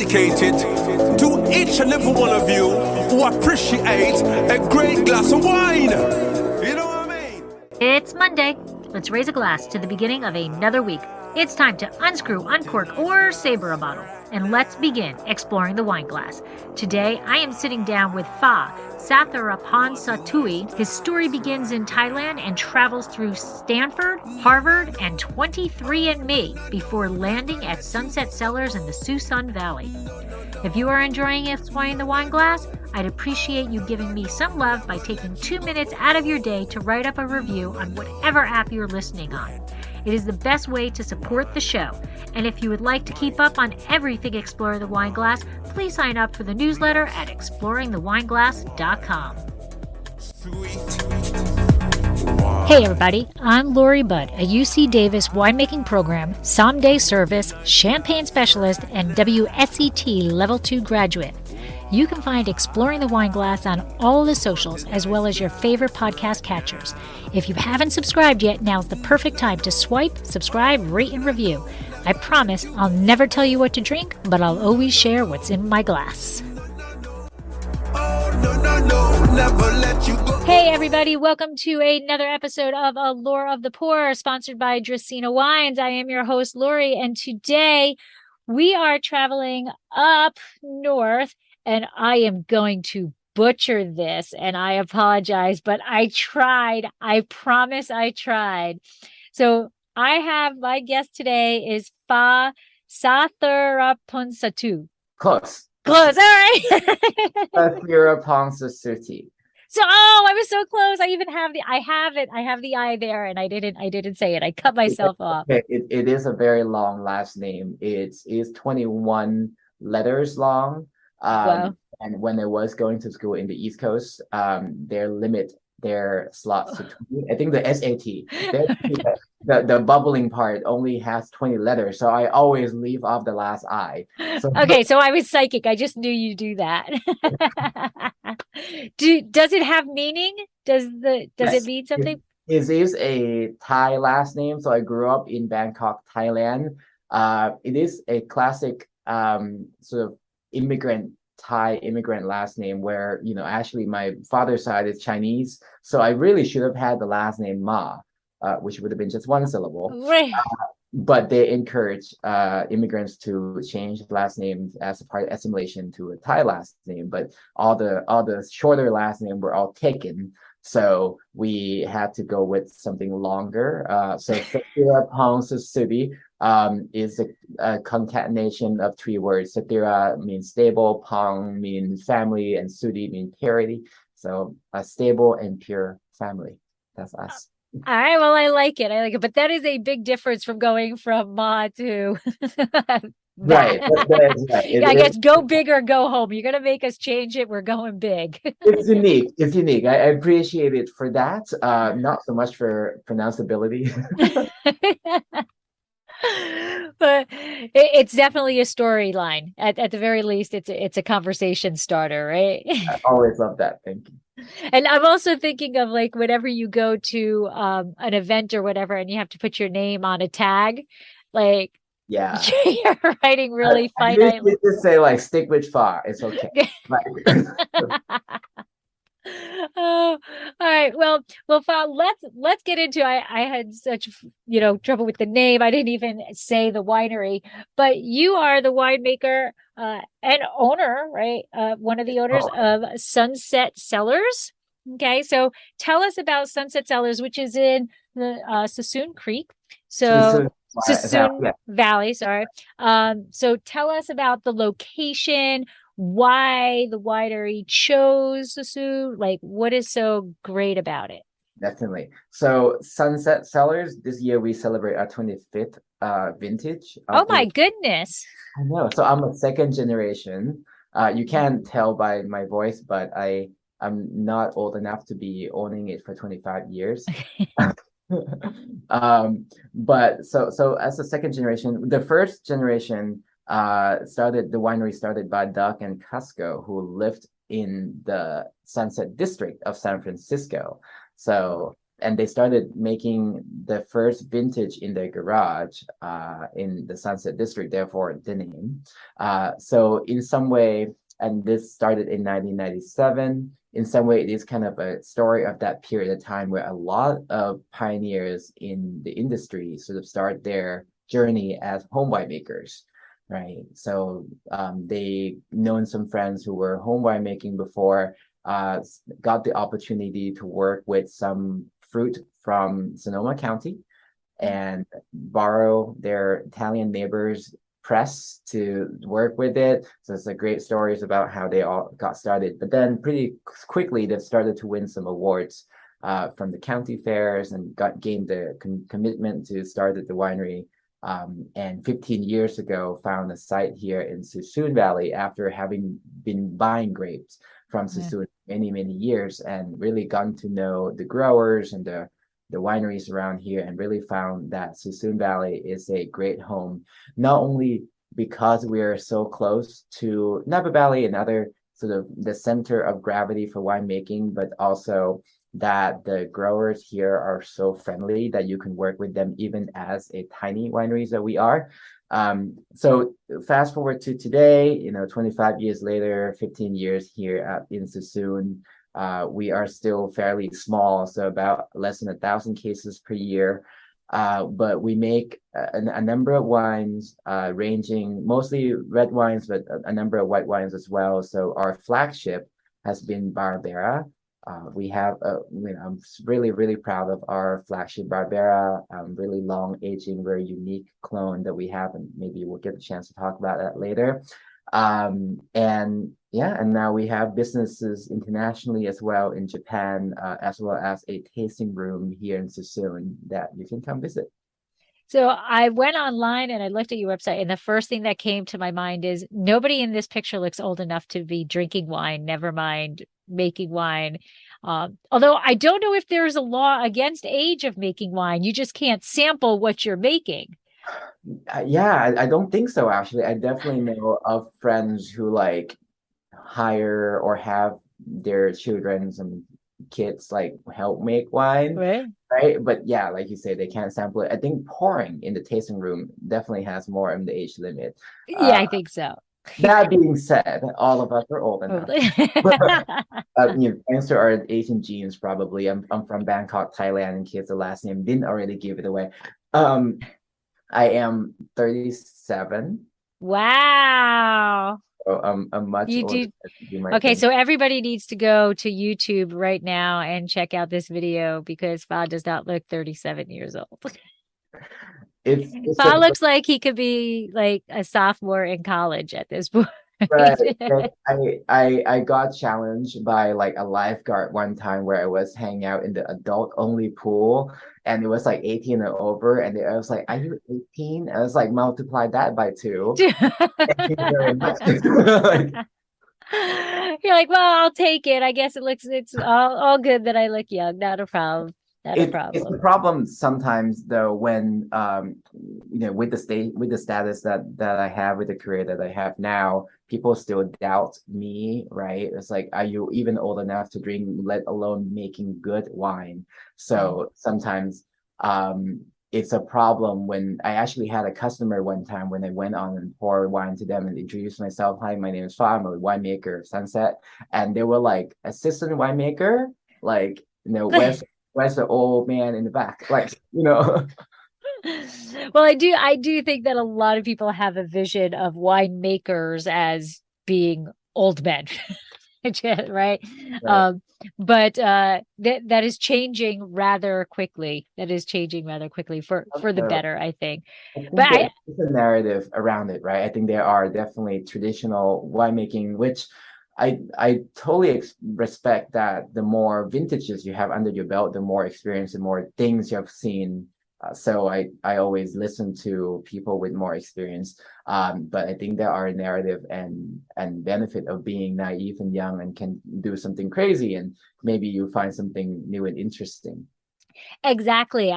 dedicated to each and every one of you who appreciate a great glass of wine. You know what I mean? It's Monday. Let's raise a glass to the beginning of another week. It's time to unscrew, uncork, or saber a bottle. And let's begin exploring the wine glass. Today, I am sitting down with Sathirapongsasuti. His story begins in Thailand and travels through Stanford, Harvard, and 23andMe before landing at Sunset Cellars in the Suisun Valley. If you are enjoying exploring the wine glass, I'd appreciate you giving me some love by taking 2 minutes out of your day to write up a review on whatever app you're listening on. It is the best way to support the show. And if you would like to keep up on everything Exploring the Wine Glass, please sign up for the newsletter at exploringthewineglass.com. Hey everybody, I'm Lori Budd, a UC Davis winemaking program, someday service, champagne specialist, and WSET Level 2 graduate. You can find Exploring the Wine Glass on all the socials as well as your favorite podcast catchers. If you haven't subscribed yet, now's the perfect time to swipe, subscribe, rate, and review. I promise I'll never tell you what to drink, but I'll always share what's in my glass. Hey everybody, welcome to another episode of Allure of the Poor, sponsored by Dracaena Wines. I am your host, Lori, and today we are traveling up north, and I am going to butcher this, and I apologize, but I tried. I promise I tried. So I have my guest today is Sathirapongsasuti. Close. All right. Sathirapongsasuti. So, I was so close. I have the I there, and I didn't say it. I cut myself off. It is a very long last name. It is 21 letters long. Wow. And when I was going to school in the East Coast, they limit their slots to 20. I think the SAT, the bubbling part only has 20 letters. So I always leave off the last I. So, okay, so I was psychic. I just knew you do that. Does it have meaning? Does it mean something? It is a Thai last name. So I grew up in Bangkok, Thailand. It is a classic sort of Thai immigrant last name where, actually my father's side is Chinese. So I really should have had the last name Ma, which would have been just one syllable. Right. But they encourage immigrants to change last names as a part of assimilation to a Thai last name. But all the shorter last names were all taken. So we had to go with something longer. So Sathirapongsasuti is a concatenation of 3 words. Sathira means stable, Pong means family, and Suti means purity. So a stable and pure family. That's us. All right. Well, I like it. But that is a big difference from going from Ma to Right. That is right. I guess go big or go home. You're going to make us change it. We're going big. It's unique. I appreciate it for that. Not so much for pronounceability. But it's definitely a storyline. At the very least, it's a conversation starter, right? I always love that. Thank you. And I'm also thinking of like whenever you go to an event or whatever, and you have to put your name on a tag, like yeah, you're writing really finite. Just say like stick with far. It's okay. Oh, all right. Well, Fa, let's get into. I had such trouble with the name. I didn't even say the winery, but you are the winemaker and owner, right? One of the owners of Sunset Cellars. Okay, so tell us about Sunset Cellars, which is in the Suisun Creek. So Suisun Valley. Sorry. So tell us about the location. Why the winery chose Suisun, like what is so great about it? Definitely. So Sunset Cellars, this year we celebrate our 25th vintage. Oh my goodness. I know. So I'm a second generation. You can't tell by my voice, but I'm not old enough to be owning it for 25 years. But so as a second generation, the first generation the winery started by Doug and Cusco, who lived in the Sunset District of San Francisco. So and they started making the first vintage in their garage in the Sunset District, therefore the name. So in some way, and this started in 1997, in some way it is kind of a story of that period of time where a lot of pioneers in the industry sort of start their journey as home winemakers, right? So they known some friends who were home winemaking before, got the opportunity to work with some fruit from Sonoma County and borrow their Italian neighbors' press to work with it. So it's a great stories about how they all got started. But then pretty quickly they've started to win some awards from the county fairs and gained the commitment to start at the winery. And 15 years ago found a site here in Suisun Valley after having been buying grapes from Suisun many years, and really gotten to know the growers and the wineries around here, and really found that Suisun Valley is a great home, not only because we are so close to Napa Valley and other sort of the center of gravity for winemaking, but also that the growers here are so friendly that you can work with them even as a tiny wineries that we are. So fast forward to today, 25 years later, 15 years here in Suisun, we are still fairly small, so about less than 1,000 cases per year. But we make a number of wines, ranging mostly red wines, but a number of white wines as well. So our flagship has been Barbera. We have, I'm really proud of our flagship Barbera, really long aging, very unique clone that we have, and maybe we'll get a chance to talk about that later. And now we have businesses internationally as well in Japan, as well as a tasting room here in Suisun that you can come visit. So I went online and I looked at your website, and the first thing that came to my mind is nobody in this picture looks old enough to be drinking wine, never mind making wine. Although I don't know if there's a law against age of making wine. You just can't sample what you're making. Yeah, I don't think so, actually. I definitely know of friends who like hire or have their children and kids like help make wine, right? But yeah, like you say, they can't sample it. I think pouring in the tasting room definitely has more in the age limit. Yeah, I think so. That being said, all of us are old enough. Thanks to our Asian genes, probably. I'm from Bangkok, Thailand, in case the last name didn't already give it away. I am 37. Wow. So I'm much older than you might think. So everybody needs to go to YouTube right now and check out this video, because Fa does not look 37 years old. Fa looks like he could be like a sophomore in college at this point. Right. I got challenged by like a lifeguard one time where I was hanging out in the adult only pool, and it was like 18 and over, and I was like, "Are you 18?" I was like, multiply that by 2. Thank you very much. You're like, well, I'll take it. I guess it's all good that I look young. Not a problem. It's a problem sometimes though when with the status that I have, with the career that I have now, people still doubt me, right? It's like, are you even old enough to drink, let alone making good wine? So sometimes it's a problem. When I actually had a customer one time, when I went on and poured wine to them and introduced myself, "Hi, my name is Fa, I'm a winemaker of Sunset," and they were like, "Assistant winemaker? Like, where's the old man in the back?" Like, Well, I do think that a lot of people have a vision of winemakers as being old men. Right. But that is changing rather quickly. For the better, I think. But it's a narrative around it, right? I think there are definitely traditional winemaking, which I totally respect, that the more vintages you have under your belt, the more experience and more things you have seen. So I always listen to people with more experience. But I think there are a narrative and benefit of being naive and young, and can do something crazy, and maybe you find something new and interesting. Exactly.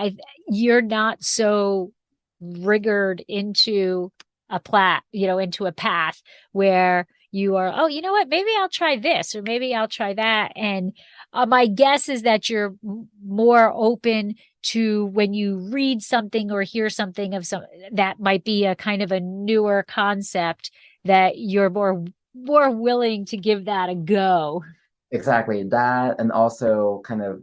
You're not so rigored into a into a path where you are, oh, you know what, maybe I'll try this or maybe I'll try that. And my guess is that you're more open to when you read something or hear something of some that might be a kind of a newer concept, that you're more willing to give that a go. Exactly that, and also kind of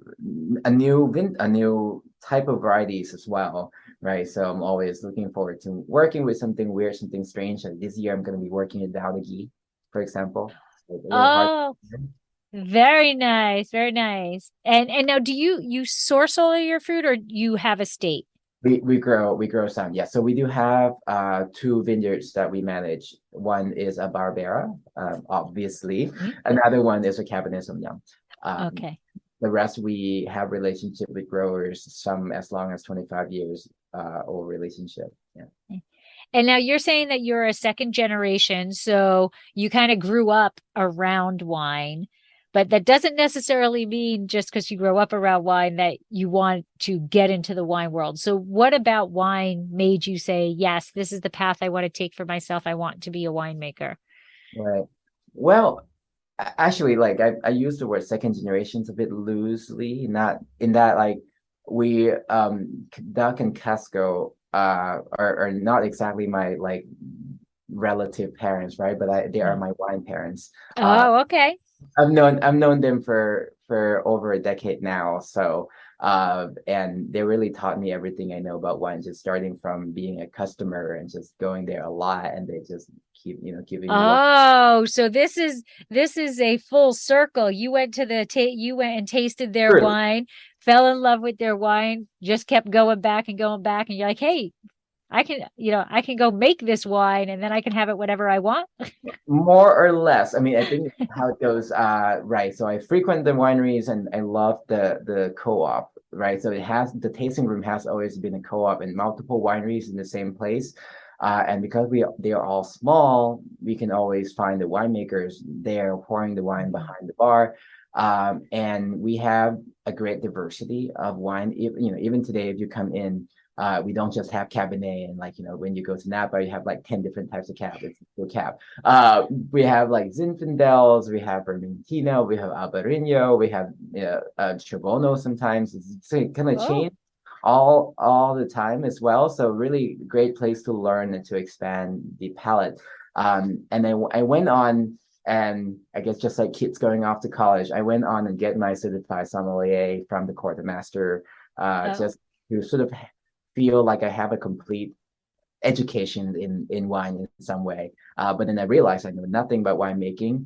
a new type of varieties as well, right? So I'm always looking forward to working with something weird, something strange. Like this year, I'm going to be working with Daodagi, for example. So a little hard. Oh, very nice, very nice. And now, do you source all of your food, or you have a state? We grow some, yeah. So we do have two vineyards that we manage. One is a Barbera, obviously. Mhm. Another one is a Cabernet Sauvignon. Okay. The rest we have relationship with growers, some as long as 25 years old relationship. Yeah. And now you're saying that you're a second generation, so you kind of grew up around wine, but that doesn't necessarily mean just because you grow up around wine that you want to get into the wine world. So what about wine made you say, yes, this is the path I want to take for myself. I want to be a winemaker? Right. Well, actually, like I use the word second generations a bit loosely, not in that like we Duck and Casco are not exactly my like relative parents, right? But they are my wine parents. Oh, okay. I've known them for over a decade now. So and they really taught me everything I know about wine, just starting from being a customer and just going there a lot, and they just keep, giving me wine. Oh, so this is a full circle. You went to you went and tasted their Truly. wine, fell in love with their wine, just kept going back, and you're like, hey, I can go make this wine and then I can have it whenever I want. More or less. I mean, I think how it goes, right. So I frequent the wineries and I love the co-op, right? So the tasting room has always been a co-op and multiple wineries in the same place. And because they are all small, we can always find the winemakers there pouring the wine behind the bar. And we have a great diversity of wine. Even today, if you come in, we don't just have Cabernet and like, when you go to Napa, you have like 10 different types of Cab. It's still Cab. We have like Zinfandels, we have Vermentino, we have Albarino, we have Chabono sometimes. It's kind of Oh, change all the time as well. So really great place to learn and to expand the palette. And I went on, and I guess just like kids going off to college, I went on and get my certified sommelier from the quartermaster, oh. just to sort of feel like I have a complete education in wine in some way. But then I realized I know nothing about winemaking.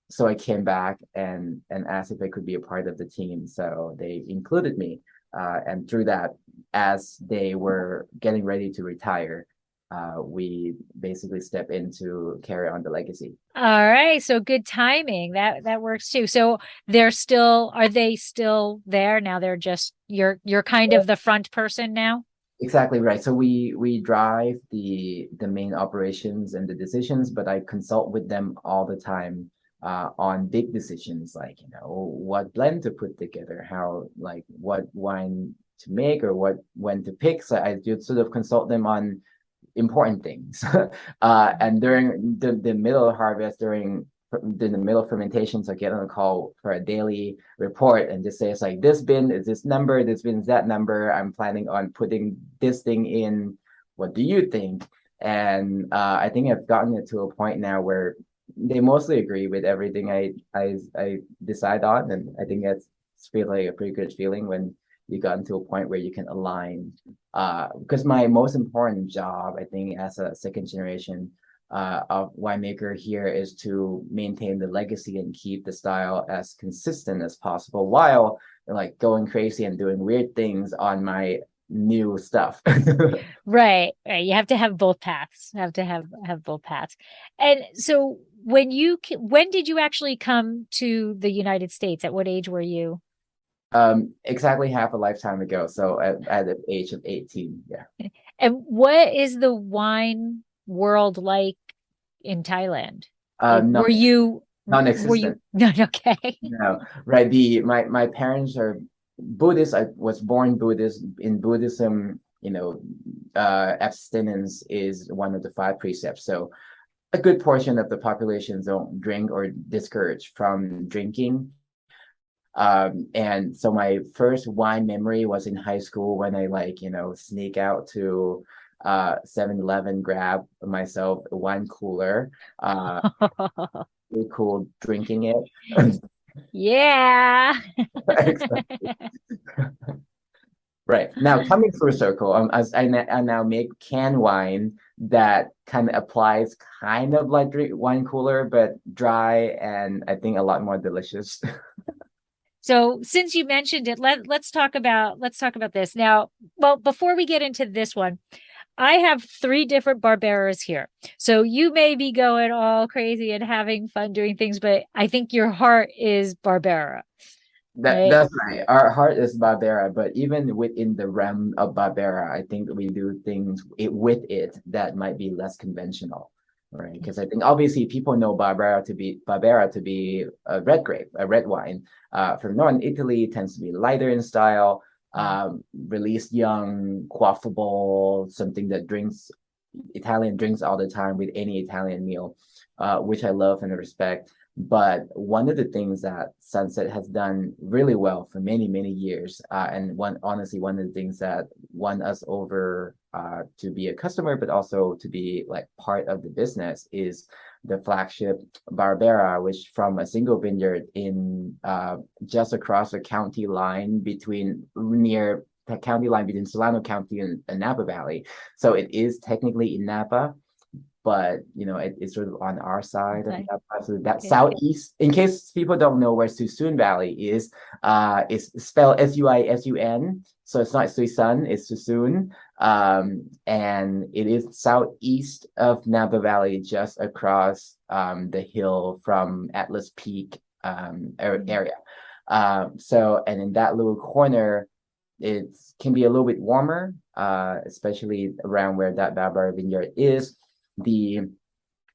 So I came back and asked if I could be a part of the team. So they included me. And through that, as they were getting ready to retire, we basically step in to carry on the legacy. All right. So good timing. That works too. So are they still there now? They're just you're kind of the front person now? Exactly right. So we drive the main operations and the decisions, but I consult with them all the time on big decisions like what blend to put together, how like what wine to make or when to pick. So I do sort of consult them on important things. And during the middle of harvest, during the middle of fermentations, I get on a call for a daily report and just say it's like this bin is this number, this bin is that number. I'm planning on putting this thing in. What do you think? And I think I've gotten it to a point now where they mostly agree with everything I decide on, and I think that's feel like a pretty good feeling when you got into a point where you can align. Because my most important job, I think, as a second generation of winemaker here is to maintain the legacy and keep the style as consistent as possible while like going crazy and doing weird things on my new stuff. Right, right. You have to have both paths. You have to have both paths. And so when did you actually come to the United States? At what age were you? Exactly half a lifetime ago. So at the age of 18, yeah. And what is the wine world like in Thailand? Like, No, were you, non-existent. no, okay. No, right. My parents are Buddhist. I was born Buddhist. In Buddhism, abstinence is one of the five precepts. So a good portion of the population don't drink or discourage from drinking. And so my first wine memory was in high school when I sneak out to 7-Eleven, grab myself a wine cooler, really cool drinking it. Yeah. Exactly. Right. Now, coming full circle, as I now make canned wine that kind of applies kind of like wine cooler, but dry and I think a lot more delicious. So since you mentioned it, let's talk about this now. Well, before we get into this one, I have 3 different Barberas here. So you may be going all crazy and having fun doing things, but I think your heart is Barbera. Right? That's right. Our heart is Barbera, but even within the realm of Barbera, I think we do things with it that might be less conventional, right? Because I think obviously people know Barbera to be a red grape, a red wine. From northern Italy, tends to be lighter in style, released young, quaffable, something that Italian drinks all the time with any Italian meal, which I love and respect. But one of the things that Sunset has done really well for many, many years, and one of the things that won us over to be a customer, but also to be like part of the business, is the flagship Barbera, which from a single vineyard in just across the county line near the county line between Solano County and Napa Valley. So it is technically in Napa, but it's sort of on our side of Napa, so that southeast. In case people don't know where Suisun Valley is, it's spelled Suisun, so it's not Suisun, it's Suisun, and it is southeast of Napa Valley, just across the hill from Atlas Peak area. So, and in that little corner, it can be a little bit warmer, especially around where that Barbera vineyard is. The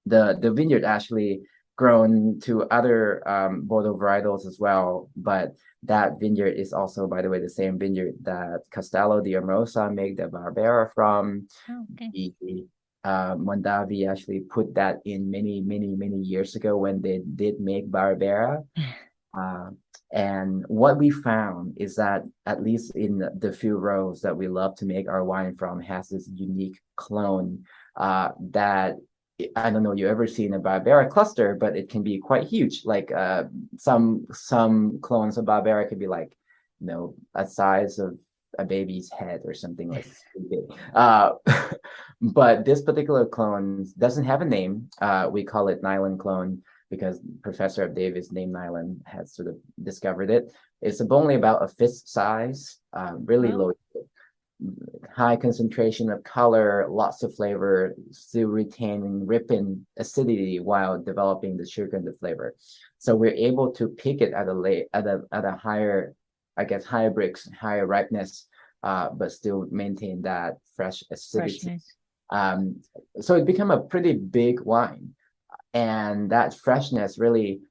vineyard actually grown to other Bordeaux varietals as well, but that vineyard is also, by the way, the same vineyard that Castello di Hermosa make the Barbera from. Oh, okay. Mondavi actually put that in many, many, many years ago when they did make Barbera. And what we found is that, at least in the few rows that we love to make our wine from, has this unique clone that, I don't know, you ever seen a Barbera cluster, but it can be quite huge. Like some clones of Barbera could be like, a size of a baby's head or something like big. But this particular clone doesn't have a name. We call it nylon clone because Professor of Davis named nylon has sort of discovered it. It's only about a fist size, really low, high concentration of color, lots of flavor, still retaining ripened acidity while developing the sugar and the flavor. So we're able to pick it at a higher, I guess, higher Brix, higher ripeness, but still maintain that fresh acidity. So it became a pretty big wine, and that freshness really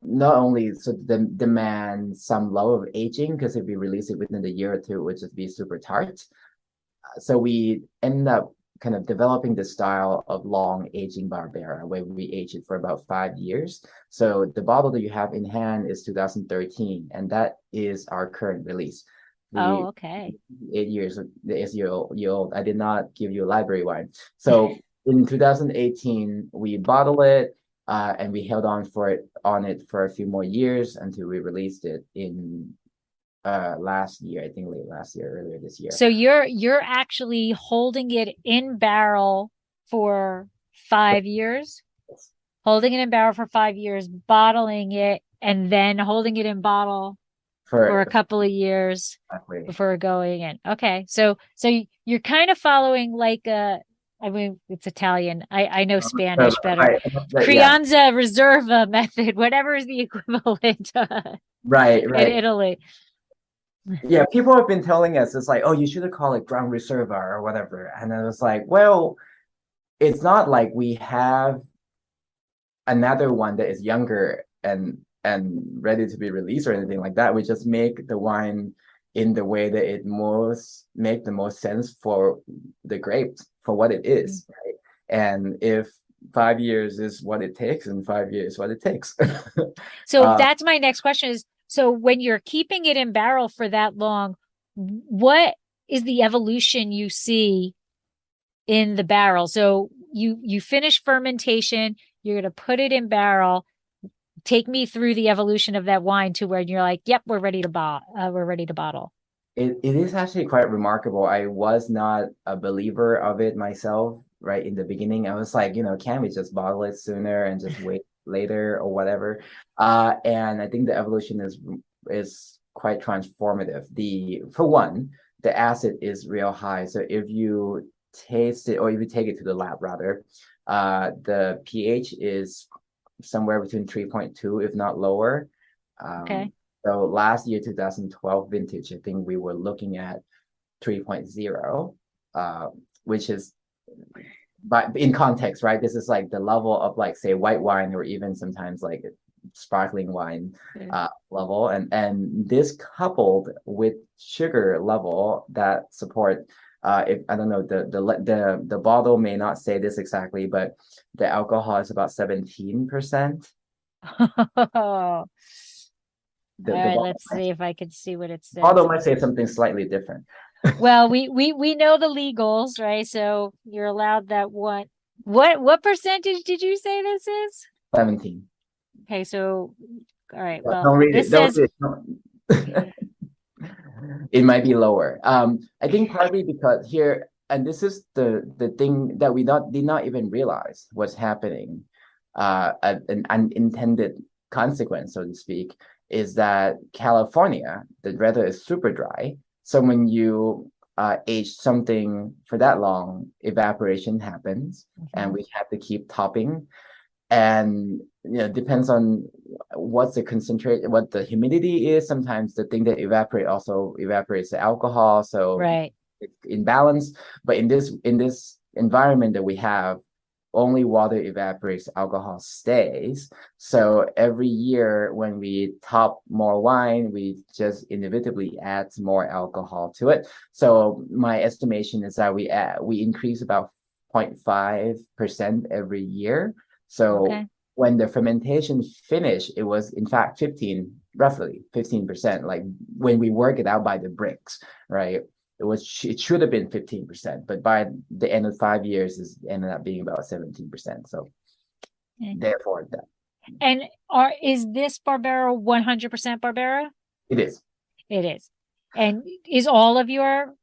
not only demand some level of aging, because if we release it within a year or two, it would just be super tart. So we end up kind of developing the style of long aging Barbera, where we age it for about 5 years. So the bottle that you have in hand is 2013, and that is our current release. Okay. 8 years old. I did not give you a library wine. So in 2018, we bottled it, and we held on it for a few more years until we released it in last year. I think late last year, earlier this year. So you're actually holding it in barrel for 5 years, holding it in barrel for 5 years, bottling it, and then holding it in bottle for a couple of years before going in. Okay, so you're kind of following like I mean, it's Italian. I know Spanish better. Crianza Reserva method, whatever is the equivalent right in Italy. Yeah, people have been telling us, it's like, oh, you should have called it Gran Reserva or whatever. And I was like, well, it's not like we have another one that is younger and ready to be released or anything like that. We just make the wine in the way that it make the most sense for the grapes, for what it is, right? And if 5 years is what it takes, and 5 years is what it takes. So that's my next question is, so when you're keeping it in barrel for that long, what is the evolution you see in the barrel? So you finish fermentation, you're going to put it in barrel. Take me through the evolution of that wine to where you're like, yep, we're ready to bottle. It is actually quite remarkable. I was not a believer of it myself, right? In the beginning, I was like, can we just bottle it sooner and just wait later or whatever? And I think the evolution is quite transformative. For one, the acid is real high. So if you taste it, or if you take it to the lab rather, the pH is somewhere between 3.2, if not lower. Okay. So last year, 2012 vintage, I think we were looking at 3.0, which is, but in context, right? This is like the level of like, say, white wine, or even sometimes like sparkling wine level. And this coupled with sugar level that support, if I don't know, the bottle may not say this exactly, but the alcohol is about 17%. All right, let's see if I can see what it says. Bottle might say something slightly different. Well, we know the legals, right? So you're allowed that one. What percentage did you say this is? 17. Okay, so all right. Don't Well, read this it. Don't says read it. It might be lower. I think partly because here, and this is the thing that we did not even realize was happening, an unintended consequence, so to speak, is that California, the weather is super dry. So when you age something for that long, evaporation happens, and we have to keep topping. And depends on what's the concentration, what the humidity is. Sometimes the thing that evaporates the alcohol, so right. it's in balance. But in this environment that we have, only water evaporates, alcohol stays. So every year when we top more wine, we just inevitably add more alcohol to it. So my estimation is that we increase about 0.5% every year. So when the fermentation finished, it was in fact roughly 15%. Like when we work it out by the bricks, right? It should have been 15%, but by the end of 5 years, it ended up being about 17%. So therefore that. And is this Barbera 100% Barbera? It is. It is. And is all of your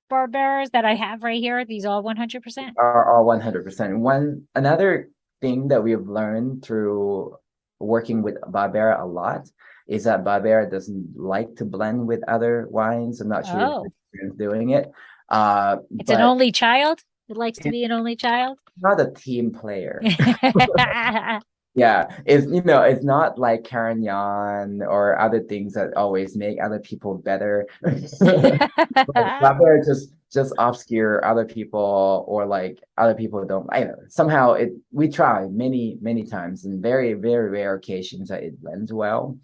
Barberas that I have right here, these all 100%? Are all 100%. Another thing that we've learned through working with Barbera a lot is that Barbera doesn't like to blend with other wines. I'm not sure if you're doing it. It's an only child. It likes to be an only child. Not a team player. Yeah, it's not like Carignan or other things that always make other people better. Barbera just obscure other people, or like other people don't. I know somehow we try many times, and very very rare occasions that it blends well.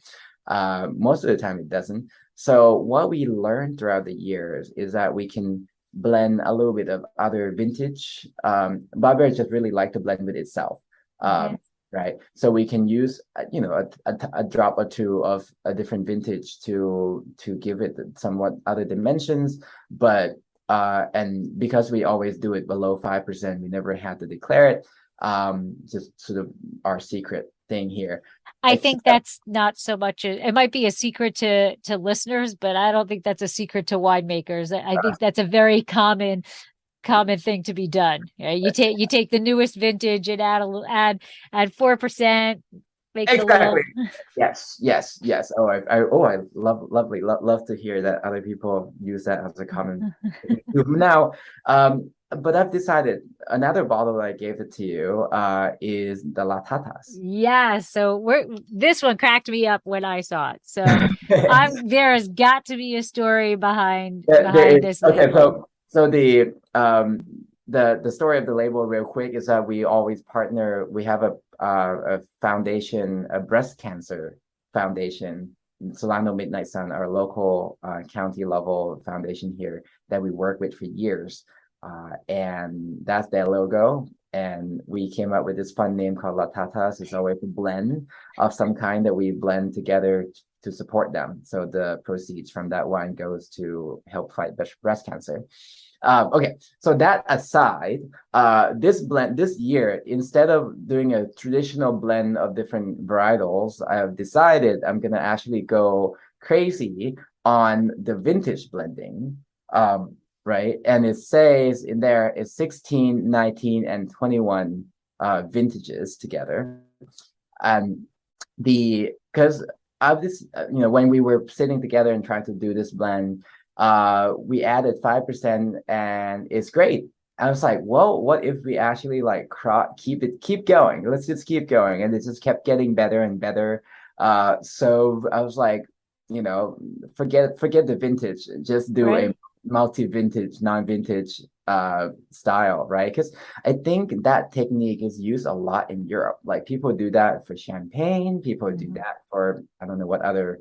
Most of the time it doesn't. So what we learned throughout the years is that we can blend a little bit of other vintage. Barbera just really like to blend with itself. Right, so we can use a drop or two of a different vintage to give it somewhat other dimensions, but and because we always do it below 5%, we never had to declare it. Just sort of our secret thing here. I think that's not so much it might be a secret to listeners, but I don't think that's a secret to winemakers. I think that's a very common thing to be done. You take the newest vintage and add 4%. Exactly. Yes. Oh, I love to hear that other people use that as a common now. But I've decided another bottle that I gave it to you is the Latatas. Yeah, so this one cracked me up when I saw it. So there has got to be a story behind this label. So the story of the label real quick is that we always partner. We have a foundation, a breast cancer foundation, Solano Midnight Sun, our local county level foundation here that we work with for years. and that's their logo. And we came up with this fun name called La Tatas. It's always a blend of some kind that we blend together to support them. So the proceeds from that wine goes to help fight breast cancer. Okay, so that aside, this year, instead of doing a traditional blend of different varietals, I have decided I'm gonna actually go crazy on the vintage blending. Right, and it says in there it's 16, 19, and 21 vintages together. And because of this, when we were sitting together and trying to do this blend, we added 5%, and it's great. I was like, well, what if we actually like keep going? Let's just keep going, and it just kept getting better and better. So I was like, forget the vintage, just do a multi-vintage, non-vintage style, right? Because I think that technique is used a lot in Europe. Like people do that for champagne, people do that for, I don't know what other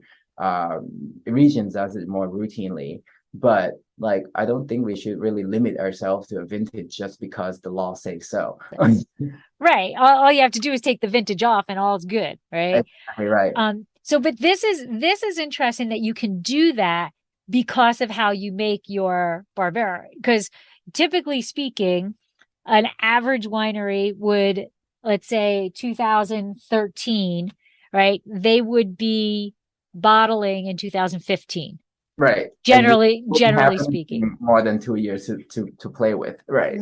regions does it more routinely, but like I don't think we should really limit ourselves to a vintage just because the law says so. Right. All you have to do is take the vintage off and all's good, right? Exactly right. So but this is interesting that you can do that because of how you make your Barbera. Because typically speaking, an average winery would, let's say 2013, right? They would be bottling in 2015. Right. Generally speaking. More than 2 years to play with. Right.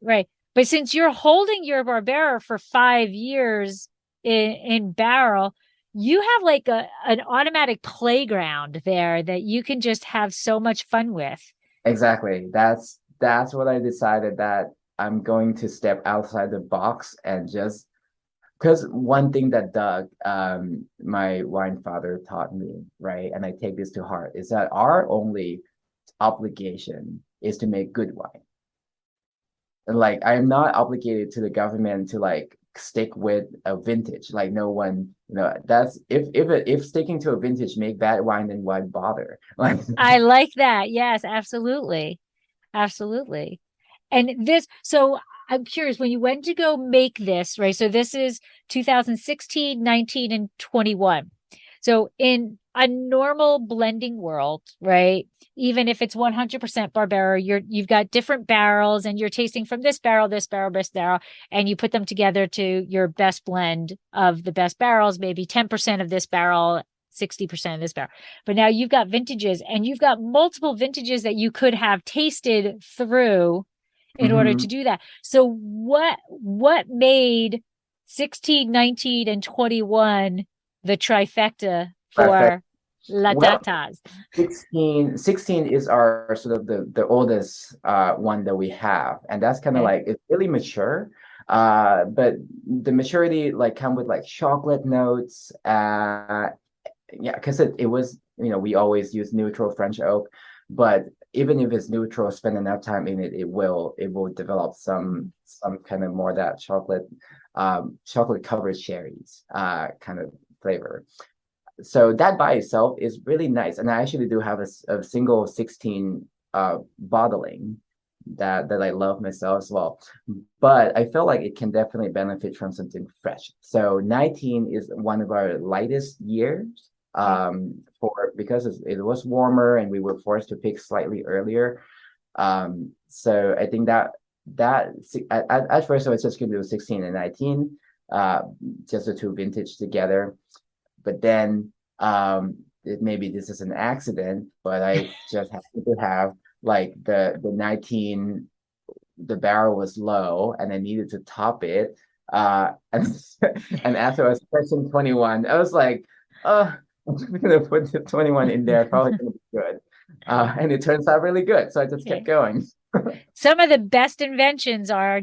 Right. But since you're holding your Barbera for 5 years in barrel, you have like an automatic playground there that you can just have so much fun with. Exactly. That's what I decided, that I'm going to step outside the box and just, because one thing that Doug, my wine father, taught me, right, and I take this to heart, is that our only obligation is to make good wine. And like, I'm not obligated to the government to like stick with a vintage. Like no one, that's if sticking to a vintage make bad wine, then why bother? Like I like that. Yes, absolutely. And so I'm curious, when you went to go make this, right? So this is 2016, 19, and 21. So in a normal blending world, right? Even if it's 100% Barbera, you've got different barrels and you're tasting from this barrel, and you put them together to your best blend of the best barrels, maybe 10% of this barrel, 60% of this barrel. But now you've got vintages, and you've got multiple vintages that you could have tasted through in order to do that. So what made 16, 19, and 21 the trifecta for La Tatas? 16 is our sort of the oldest one that we have, and that's kind of like, it's really mature, but the maturity like come with like chocolate notes, because it was, we always use neutral French oak, but even if it's neutral, spend enough time in it, it will develop some kind of more that chocolate covered cherries kind of flavor. So that by itself is really nice, and I actually do have a single 16 bottling that I love myself as well. But I feel like it can definitely benefit from something fresh. So 19 is one of our lightest years, because it was warmer and we were forced to pick slightly earlier. So I think that at first I was just going to do 16 and 19, just the two vintage together. But then maybe this is an accident, but I just happened to have like the 19, the barrel was low and I needed to top it. And after I was pressing 21, I was like, I'm gonna put the 21 in there, probably gonna be good. And it turns out really good. So I just kept going. Some of the best inventions are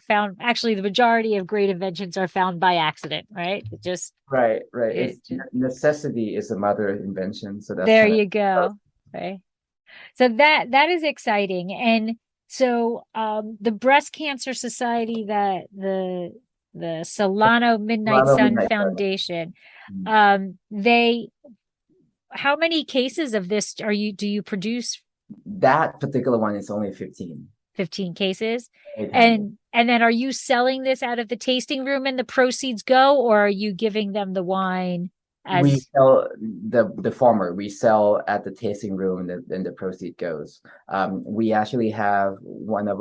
found, actually the majority of great inventions are found by accident, right? Right. Necessity is the mother of invention. So that's there you go. Right. So that is exciting. And so the Breast Cancer Society, that the Solano Midnight Sun Foundation, how many cases of this do you produce? That particular one is only 15. 15 cases. Anytime. And then are you selling this out of the tasting room and the proceeds go, or are you giving them the wine We as sell the former. We sell at the tasting room, and the proceed goes. We actually have one of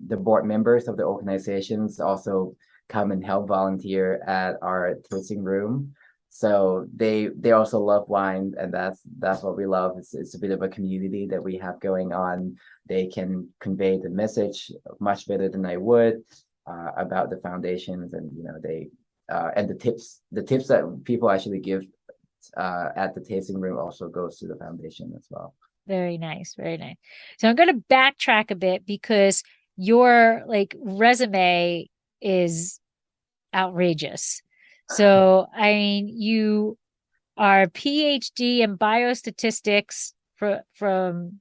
the board members of the organizations also come and help volunteer at our tasting room. So they also love wine, and that's what we love. It's a bit of a community that we have going on. They can convey the message much better than I would about the foundations, and they and the tips that people actually give at the tasting room also goes to the foundation as well. very nice, very nice. So I'm going to backtrack a bit because your resume is outrageous. So I mean, you are PhD in biostatistics from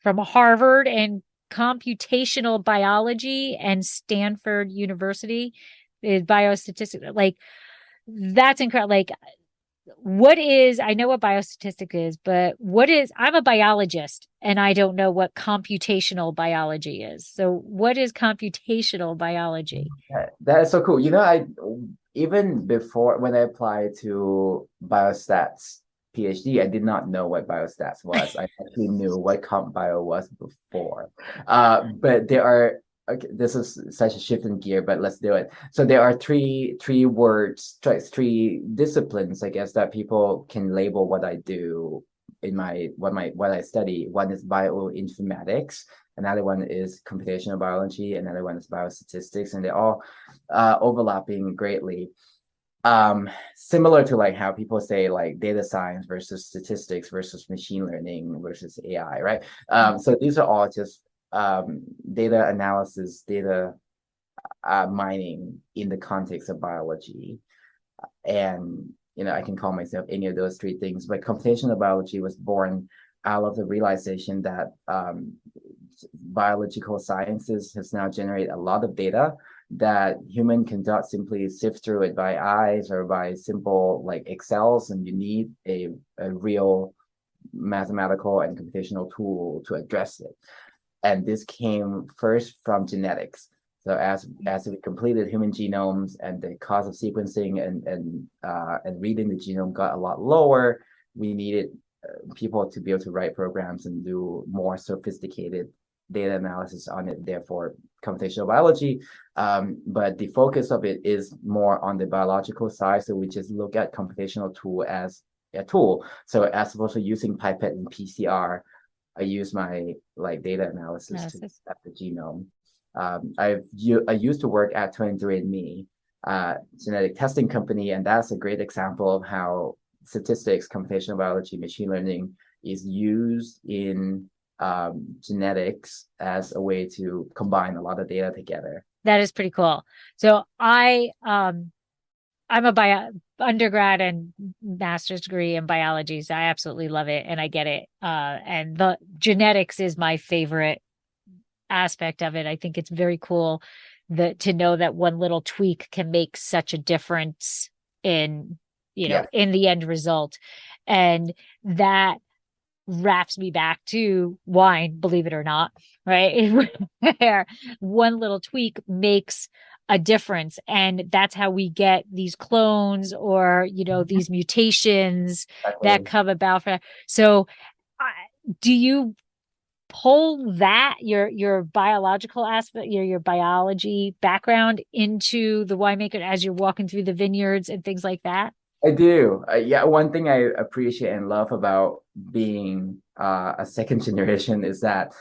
Harvard and computational biology and Stanford University is biostatistics. That's incredible. I know what biostatistic is, but I'm a biologist and I don't know what computational biology is. So what is computational biology? That is so cool. I even before when I applied to biostats PhD, I did not know what biostats was. I actually knew what comp bio was before. But there are this is such a shift in gear, but let's do it. So there are three words, three disciplines, I guess, that people can label what I do in what I study. One is bioinformatics, another one is computational biology, another one is biostatistics, and they're all overlapping greatly. Similar to how people say data science versus statistics versus machine learning versus AI, right? So these are all just data analysis, data mining in the context of biology. And I can call myself any of those three things, but computational biology was born out of the realization that biological sciences has now generated a lot of data that human cannot simply sift through it by eyes or by simple Excels, and you need a real mathematical and computational tool to address it. And this came first from genetics. So as we completed human genomes and the cost of sequencing and reading the genome got a lot lower, we needed people to be able to write programs and do more sophisticated data analysis on it, therefore computational biology. But the focus of it is more on the biological side. So we just look at computational tool as a tool. So as opposed to using pipette and PCR, I use my data analysis to map the genome. I used to work at 23andMe, genetic testing company, and that's a great example of how statistics, computational biology, machine learning is used in genetics as a way to combine a lot of data together. That is pretty cool. So I'm a undergrad and master's degree in biology, so I absolutely love it and I get it. And the genetics is my favorite aspect of it. I think it's very cool to know that one little tweak can make such a difference in in the end result. And that wraps me back to wine, believe it or not, right? Where one little tweak makes a difference, and that's how we get these clones or these mutations that come about. So do you pull that your biological aspect, your biology background into the winemaker as you're walking through the vineyards and things like that? I do. One thing I appreciate and love about being a second generation is that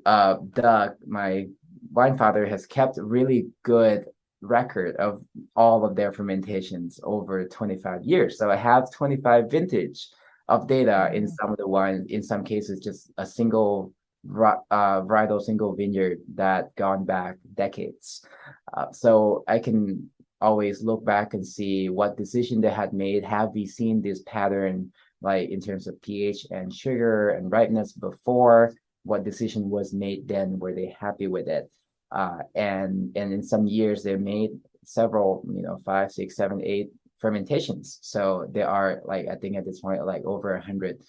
Doug, my wine father, has kept a really good record of all of their fermentations over 25 years. So I have 25 vintage of data in some of the wines, in some cases just a single varietal, single vineyard that gone back decades. So I can always look back and see what decision they had made. Have we seen this pattern, in terms of pH and sugar and ripeness before? What decision was made then? Were they happy with it? And in some years they made several, 5, 6, 7, 8 fermentations. So there are I think at this point over 100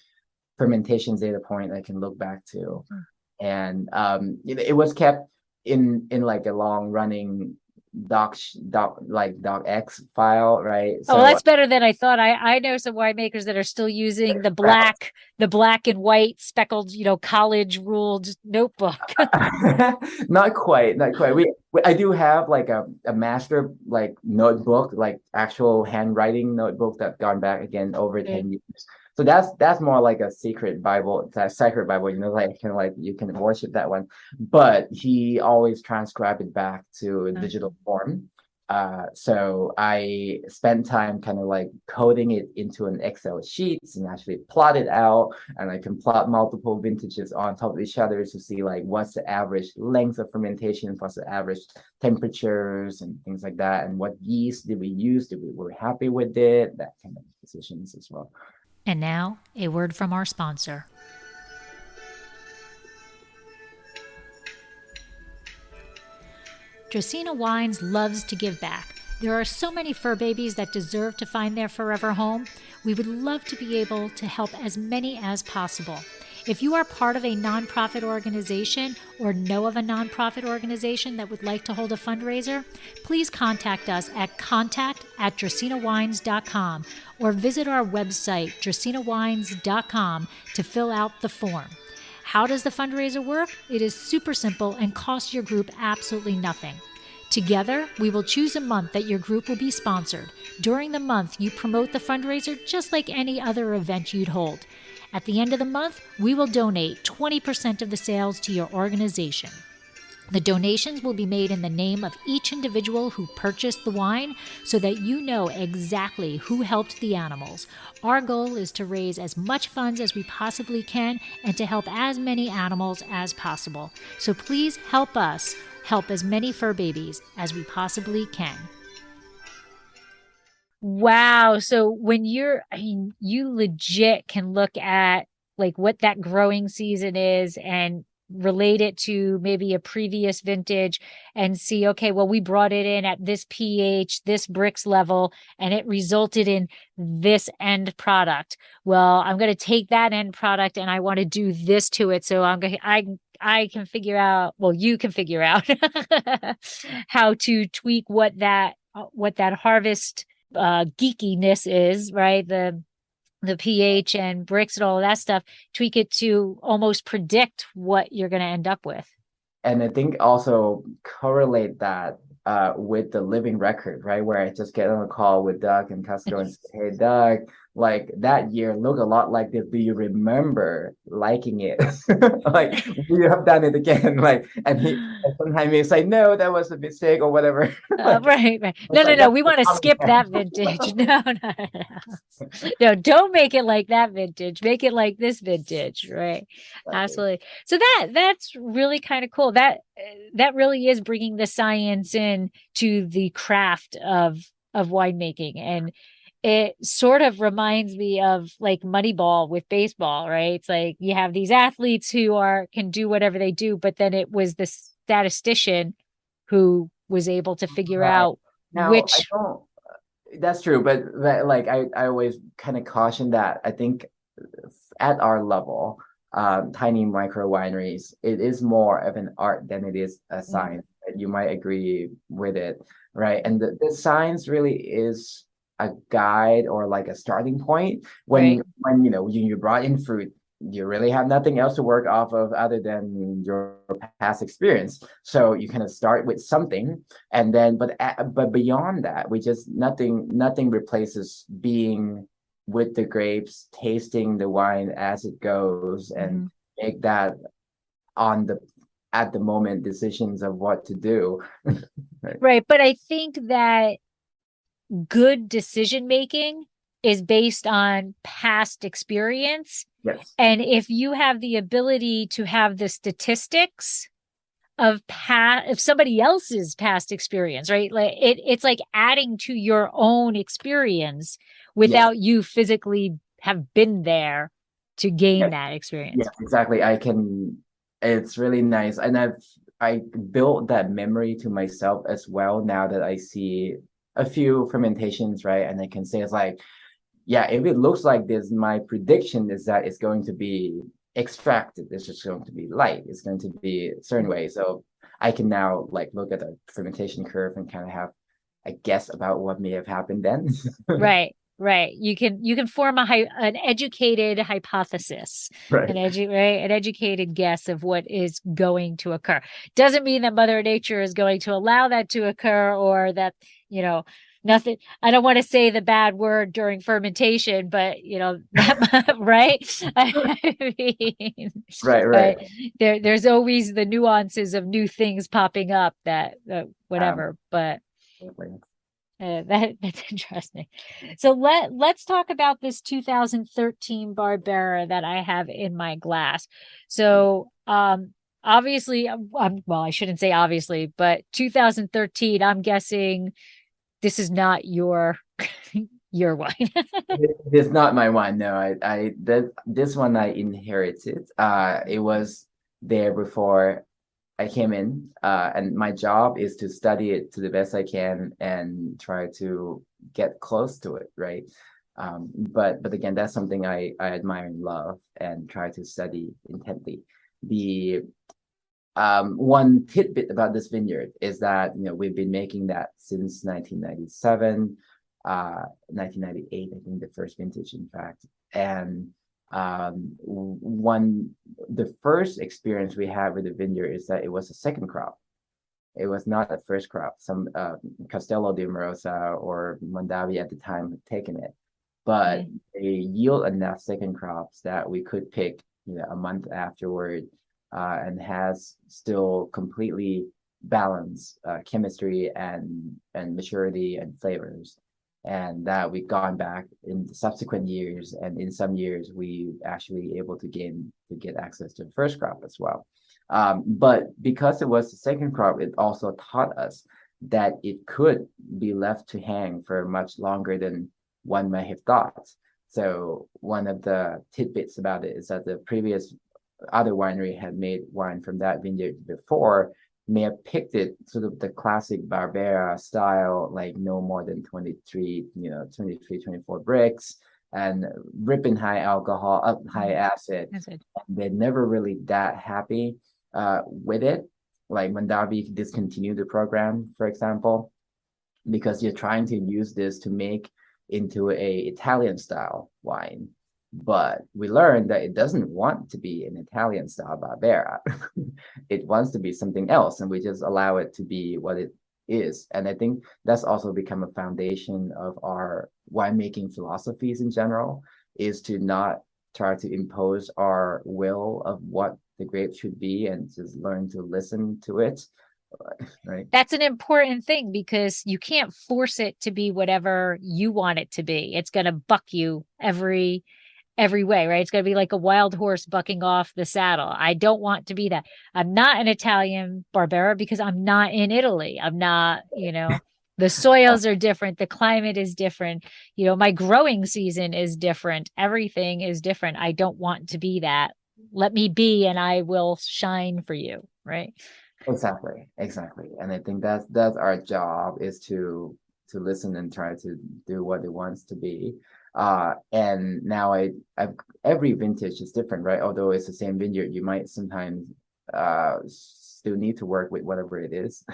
fermentations data point I can look back to. and it was kept in like a long running docx file, right? Oh, well, that's better than I thought. I know some winemakers that are still using the black and white speckled, college ruled notebook. Not quite, not quite. I do have like a master like notebook, like actual handwriting notebook that gone back again over 10 years. So that's more like a secret Bible, that sacred Bible, like kind of like you can worship that one. But he always transcribed it back to digital form. So I spent time kind of like coding it into an Excel sheets and actually plot it out, and I can plot multiple vintages on top of each other to see like what's the average length of fermentation, what's the average temperatures and things like that, and what yeast did we use, were we happy with it, that kind of decisions as well. And now, a word from our sponsor. Dracaena Wines loves to give back. There are so many fur babies that deserve to find their forever home. We would love to be able to help as many as possible. If you are part of a nonprofit organization or know of a nonprofit organization that would like to hold a fundraiser, please contact us at contact@dracaenawines.com or visit our website, dracaenawines.com, to fill out the form. How does the fundraiser work? It is super simple and costs your group absolutely nothing. Together, we will choose a month that your group will be sponsored. During the month, you promote the fundraiser just like any other event you'd hold. At the end of the month, we will donate 20% of the sales to your organization. The donations will be made in the name of each individual who purchased the wine so that you know exactly who helped the animals. Our goal is to raise as much funds as we possibly can and to help as many animals as possible. So please help us help as many fur babies as we possibly can. Wow. So when you legit can look at like what that growing season is and relate it to maybe a previous vintage and see, okay, well, we brought it in at this pH, this Brix level, and it resulted in this end product. Well, I'm going to take that end product and I want to do this to it. So I can figure out, well, you can figure out how to tweak what that harvest geekiness is, right? The pH and Brix and all of that stuff, tweak it to almost predict what you're going to end up with. And I think also correlate that with the living record, right? Where I just get on a call with Doug and Castro and say, hey, Doug, like that year look a lot like this. Do you remember liking it? Like, you have done it again. Like, and sometimes he's like, no, that was a mistake or whatever. Right. No. We want to skip that vintage. No. No, don't make it like that vintage. Make it like this vintage. Right. Absolutely. So that's really kind of cool. That really is bringing the science in to the craft of winemaking. And it sort of reminds me of like Moneyball with baseball, right? It's like you have these athletes who can do whatever they do, but then it was the statistician who was able to figure out now, which. That's true, but like I always kind of caution that I think at our level, tiny micro wineries, it is more of an art than it is a science. You might agree with it, right? And the science really is a guide or like a starting point when you brought in fruit. You really have nothing else to work off of other than your past experience. So you kind of start with something, and then but beyond that, we just nothing replaces being with the grapes, tasting the wine as it goes, and make that at the moment decisions of what to do. Right. But I think that good decision making is based on past experience. Yes. And if you have the ability to have the statistics of somebody else's past experience, right? Like it's like adding to your own experience without you physically have been there to gain that experience. Yeah, exactly. It's really nice. And I built that memory to myself as well now that I see a few fermentations, right? And I can say it's like, yeah, if it looks like this, my prediction is that it's going to be extracted, it's just going to be light. It's going to be a certain way. So I can now like look at the fermentation curve and kind of have a guess about what may have happened then. Right, right. You can form an educated hypothesis, Right. an educated guess of what is going to occur. Doesn't mean that Mother Nature is going to allow that to occur, or that, nothing. I don't want to say the bad word during fermentation, but that right. I mean, Right, right. there's always the nuances of new things popping up that whatever, but. That's interesting. So let's talk about this 2013 Barbera that I have in my glass. So obviously, well, I shouldn't say obviously, but 2013, I'm guessing this is not your your wine. It's not my wine. No, this one I inherited. It was there before I came in, and my job is to study it to the best I can and try to get close to it, right? But again, that's something I admire and love and try to study intently. The one tidbit about this vineyard is that we've been making that since 1997, 1998, I think the first vintage, in fact, and the first experience we had with the vineyard is that it was a second crop. It was not a first crop. Some Castello di Morosa or Mondavi at the time had taken it, but they yield enough second crops that we could pick a month afterward, and has still completely balanced chemistry and maturity and flavors. And that we've gone back in the subsequent years, and in some years we actually able to get access to the first crop as well. But because it was the second crop, it also taught us that it could be left to hang for much longer than one might have thought. So one of the tidbits about it is that the previous other winery had made wine from that vineyard before, may have picked it sort of the classic Barbera style, like no more than 23, 24 bricks, and ripping high alcohol, high acid. And they're never really that happy with it. Like Mondavi discontinued the program, for example, because you're trying to use this to make into a Italian style wine. But we learned that it doesn't want to be an Italian style Barbera. It wants to be something else, and we just allow it to be what it is. And I think that's also become a foundation of our winemaking philosophies in general, is to not try to impose our will of what the grape should be, and just learn to listen to it. Right. That's an important thing, because you can't force it to be whatever you want it to be. It's going to buck you every way, right? It's going to be like a wild horse bucking off the saddle. I don't want to be that. I'm not an Italian Barbera because I'm not in Italy. I'm not, the soils are different. The climate is different. My growing season is different. Everything is different. I don't want to be that. Let me be, and I will shine for you. Right. Exactly. And I think that's our job, is to listen and try to do what it wants to be. And now I've every vintage is different, right? Although it's the same vineyard, you might sometimes still need to work with whatever it is.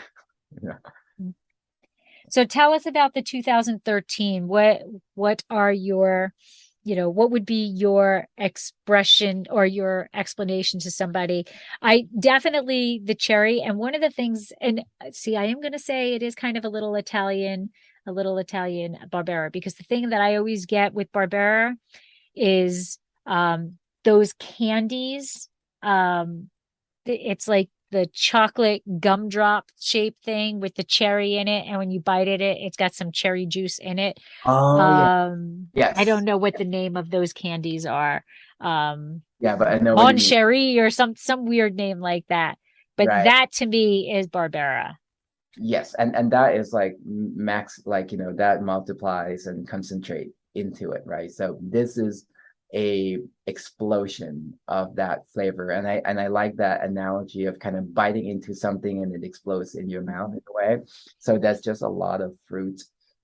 So tell us about the 2013. What are your, what would be your expression or your explanation to somebody? I definitely the cherry. And one of the things, and see, I am going to say it is kind of a little Italian Barbera, because the thing that I always get with Barbera is those candies. It's like the chocolate gumdrop shaped thing with the cherry in it, and when you bite it's got some cherry juice in it. Yes. I don't know what the name of those candies are. Yeah, but I know Mon Cherie or some weird name like that. But right. That to me is Barbera. Yes, and that is like max, like that multiplies and concentrate into it, right? So this is a explosion of that flavor, and I like that analogy of kind of biting into something and it explodes in your mouth in a way. So that's just a lot of fruit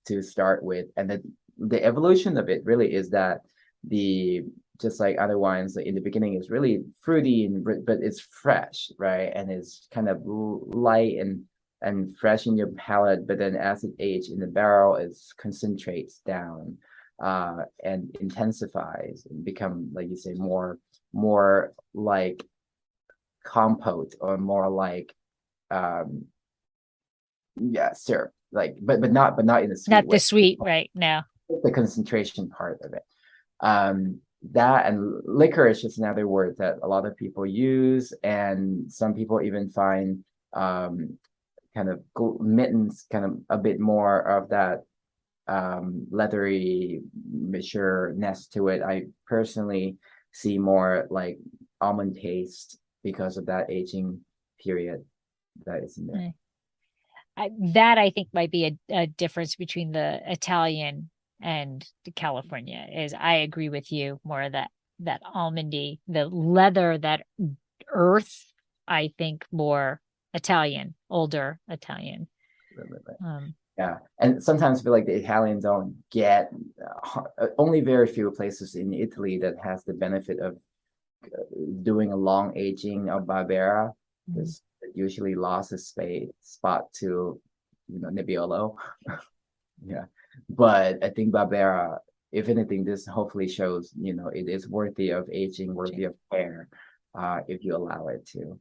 to start with, and the evolution of it really is that the just like other wines, like in the beginning, it's really fruity but it's fresh, right? And it's kind of light and fresh in your palate. But then as it ages in the barrel, it concentrates down and intensifies and become, like you say, more like compote or more like syrup, like but not in a sweet Not way. the sweet, right? No. The concentration part of it. That and licorice is another word that a lot of people use, and some people even find kind of mittens, kind of a bit more of that leathery mature-ness to it. I personally see more like almond taste because of that aging period that is in there. That I think might be a difference between the Italian and the California. Is I agree with you, more that almondy, the leather, that earth, I think more Italian, older Italian. Yeah, and sometimes I feel like the Italians don't get only very few places in Italy that has the benefit of doing a long aging of Barbera, because it usually lost its spot to Nebbiolo. Yeah, but I think Barbera, if anything, this hopefully shows it is worthy of aging, worthy of care, if you allow it to.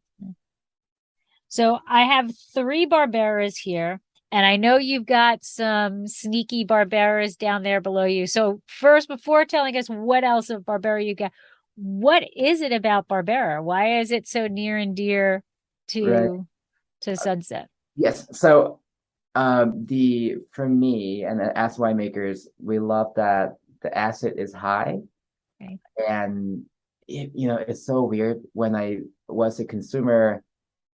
So I have 3 Barberas here, and I know you've got some sneaky Barberas down there below you. So first, before telling us what else of Barbera you got, what is it about Barbera? Why is it so near and dear to Sunset? Yes, so for me and as winemakers, we love that the acid is high, and it's so weird. When I was a consumer,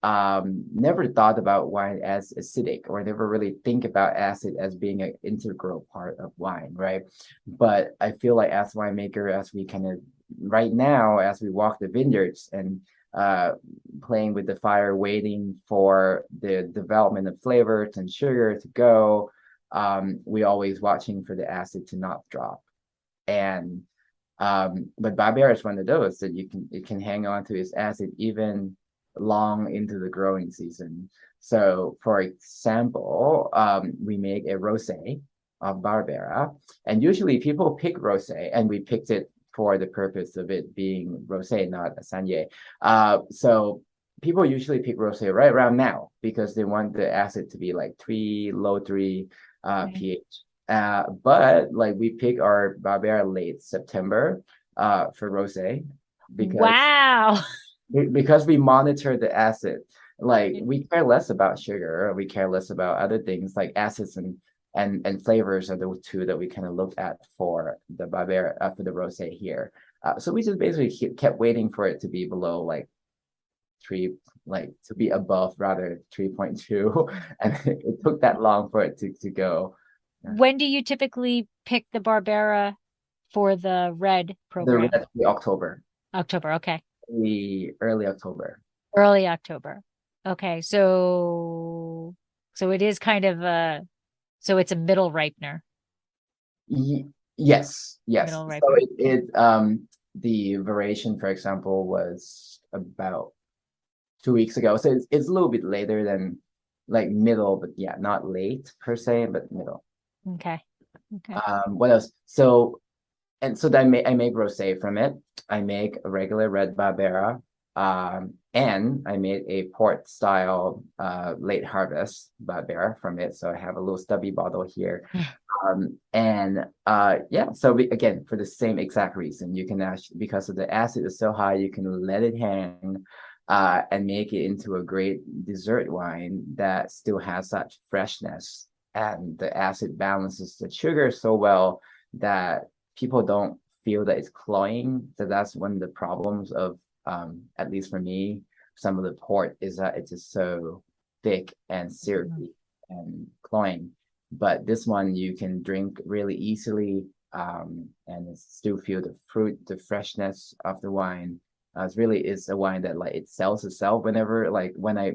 never thought about wine as acidic, or never really think about acid as being an integral part of wine, right? But I feel like as winemaker, as we kind of right now, as we walk the vineyards and playing with the fire, waiting for the development of flavors and sugar to go, we always watching for the acid to not drop. And but Barbera is one of those that it can hang on to its acid even long into the growing season. So for example, we make a rosé of Barbera, and usually people pick rosé, and we picked it for the purpose of it being rosé, not a sangria. So people usually pick rosé right around now because they want the acid to be like low 3 pH. But like we pick our Barbera late September for rosé because we monitor the acid. Like we care less about sugar, we care less about other things like acids and flavors are the 2 that we kind of look at for the Barbera, for the rosé here. So we just basically kept waiting for it to be below like 3, like to be above rather 3.2, and it took that long for it to go. When do you typically pick the Barbera for the red program? The red, October. October, okay. Early October. Early October. Okay, so it is kind of so it's a middle ripener. Yes. Middle So ripener. The variation, for example, was about 2 weeks ago. So it's a little bit later than like middle, but yeah, not late per se, but middle. Okay. What else? So I make rosé from it. I make a regular red Barbera, and I made a port style late harvest Barbera from it. So I have a little stubby bottle here. So again, for the same exact reason, you can actually, because of the acid is so high, you can let it hang and make it into a great dessert wine that still has such freshness, and the acid balances the sugar so well that people don't feel that it's cloying. So that's one of the problems of, at least for me, some of the port is that it's just so thick and syrupy and cloying. But this one you can drink really easily, and still feel the fruit, the freshness of the wine. It's a wine that like it sells itself whenever, like when I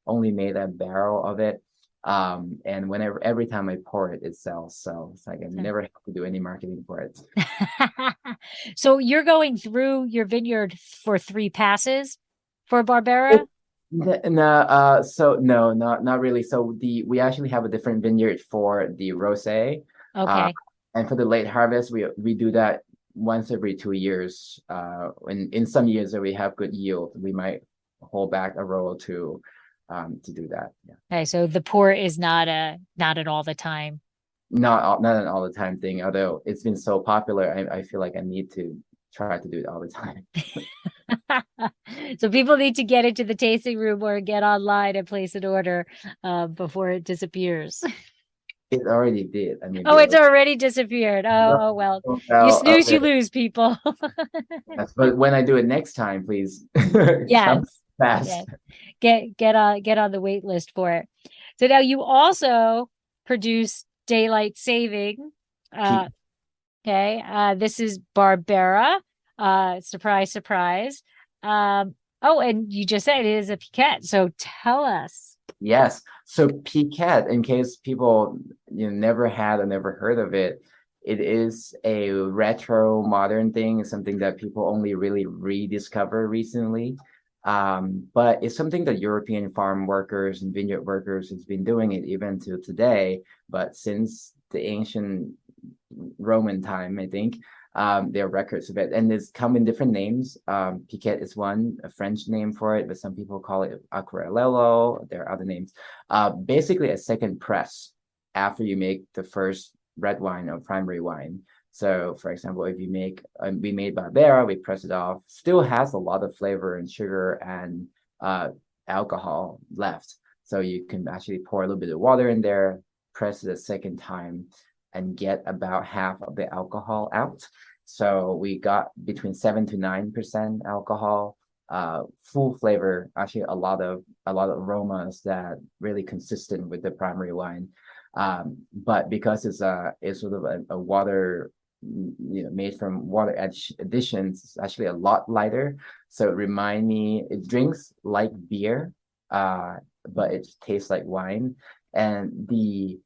only made a barrel of it. And every time I pour it, it sells. So it's like I never have to do any marketing for it. So you're going through your vineyard for 3 passes for Barbera? No, so no, not really. So we actually have a different vineyard for the rosé. Okay. And for the late harvest, we do that once every 2 years. In some years that we have good yield, we might hold back a row to do that. Yeah. Okay, so the pour is not an all the time. Not an all the time thing, although it's been so popular, I feel like I need to try to do it all the time. So people need to get into the tasting room or get online and place an order before it disappears. It already did. I mean, Oh, it's already disappeared. Oh, well, you snooze, you lose, people. Yes, but when I do it next time, please Yes. come fast. Yes. Get on the wait list for it. So now you also produce daylight saving. Okay. This is Barbera. Surprise, surprise. Oh, and you just said it is a piquette. So tell us. Yes. So piquette, in case people never had or never heard of it, it is a retro modern thing. It's something that people only really rediscover recently. But it's something that European farm workers and vineyard workers has been doing it even to today. But since the ancient Roman time, I think, there are records of it, and it's come in different names. Piquette is one, a French name for it, but some people call it Aquarello. There are other names. Basically a second press after you make the first red wine or primary wine. So for example, if you make, we made Barbera, we press it off, still has a lot of flavor and sugar and alcohol left. So you can actually pour a little bit of water in there, press it a second time, and get about half of the alcohol out. So we got between 7 to 9% alcohol, full flavor, actually a lot of aromas that really consistent with the primary wine. But because it's sort of a water, made from water additions, it's actually a lot lighter. So it drinks like beer, but it tastes like wine. And the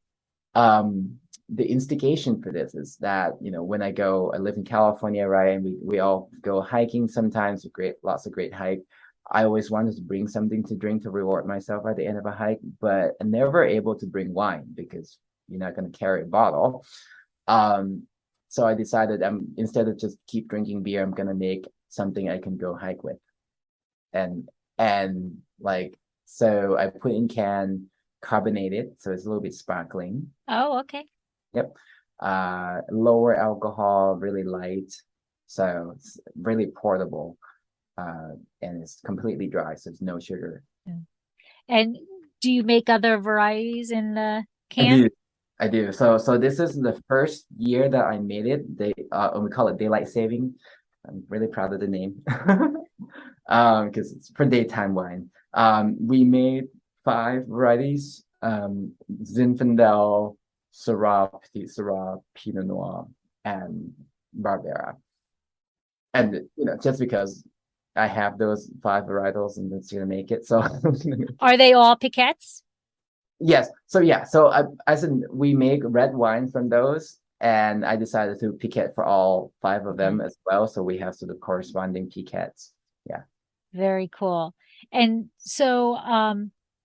instigation for this is that, when I live in California, right, and we all go hiking sometimes, lots of great hike. I always wanted to bring something to drink to reward myself at the end of a hike, but I'm never able to bring wine because you're not going to carry a bottle. So I decided instead of just keep drinking beer, I'm going to make something I can go hike with. And so I put in can, carbonated, so it's a little bit sparkling. Oh, okay. Yep. Lower alcohol, really light, so it's really portable, and it's completely dry, so it's no sugar. And do you make other varieties in the can? I do. So this is the first year that I made it. We call it daylight saving. I'm really proud of the name, because it's for daytime wine. We made 5 varieties: Zinfandel, Syrah, Petit Syrah, Pinot Noir, and Barbera. And just because I have those 5 varietals, and that's gonna make it. So are they all piquettes? Yes. So yeah. So we make red wine from those, and I decided to piquette for all 5 of them as well. So we have sort of corresponding piquettes. Yeah. Very cool. And so,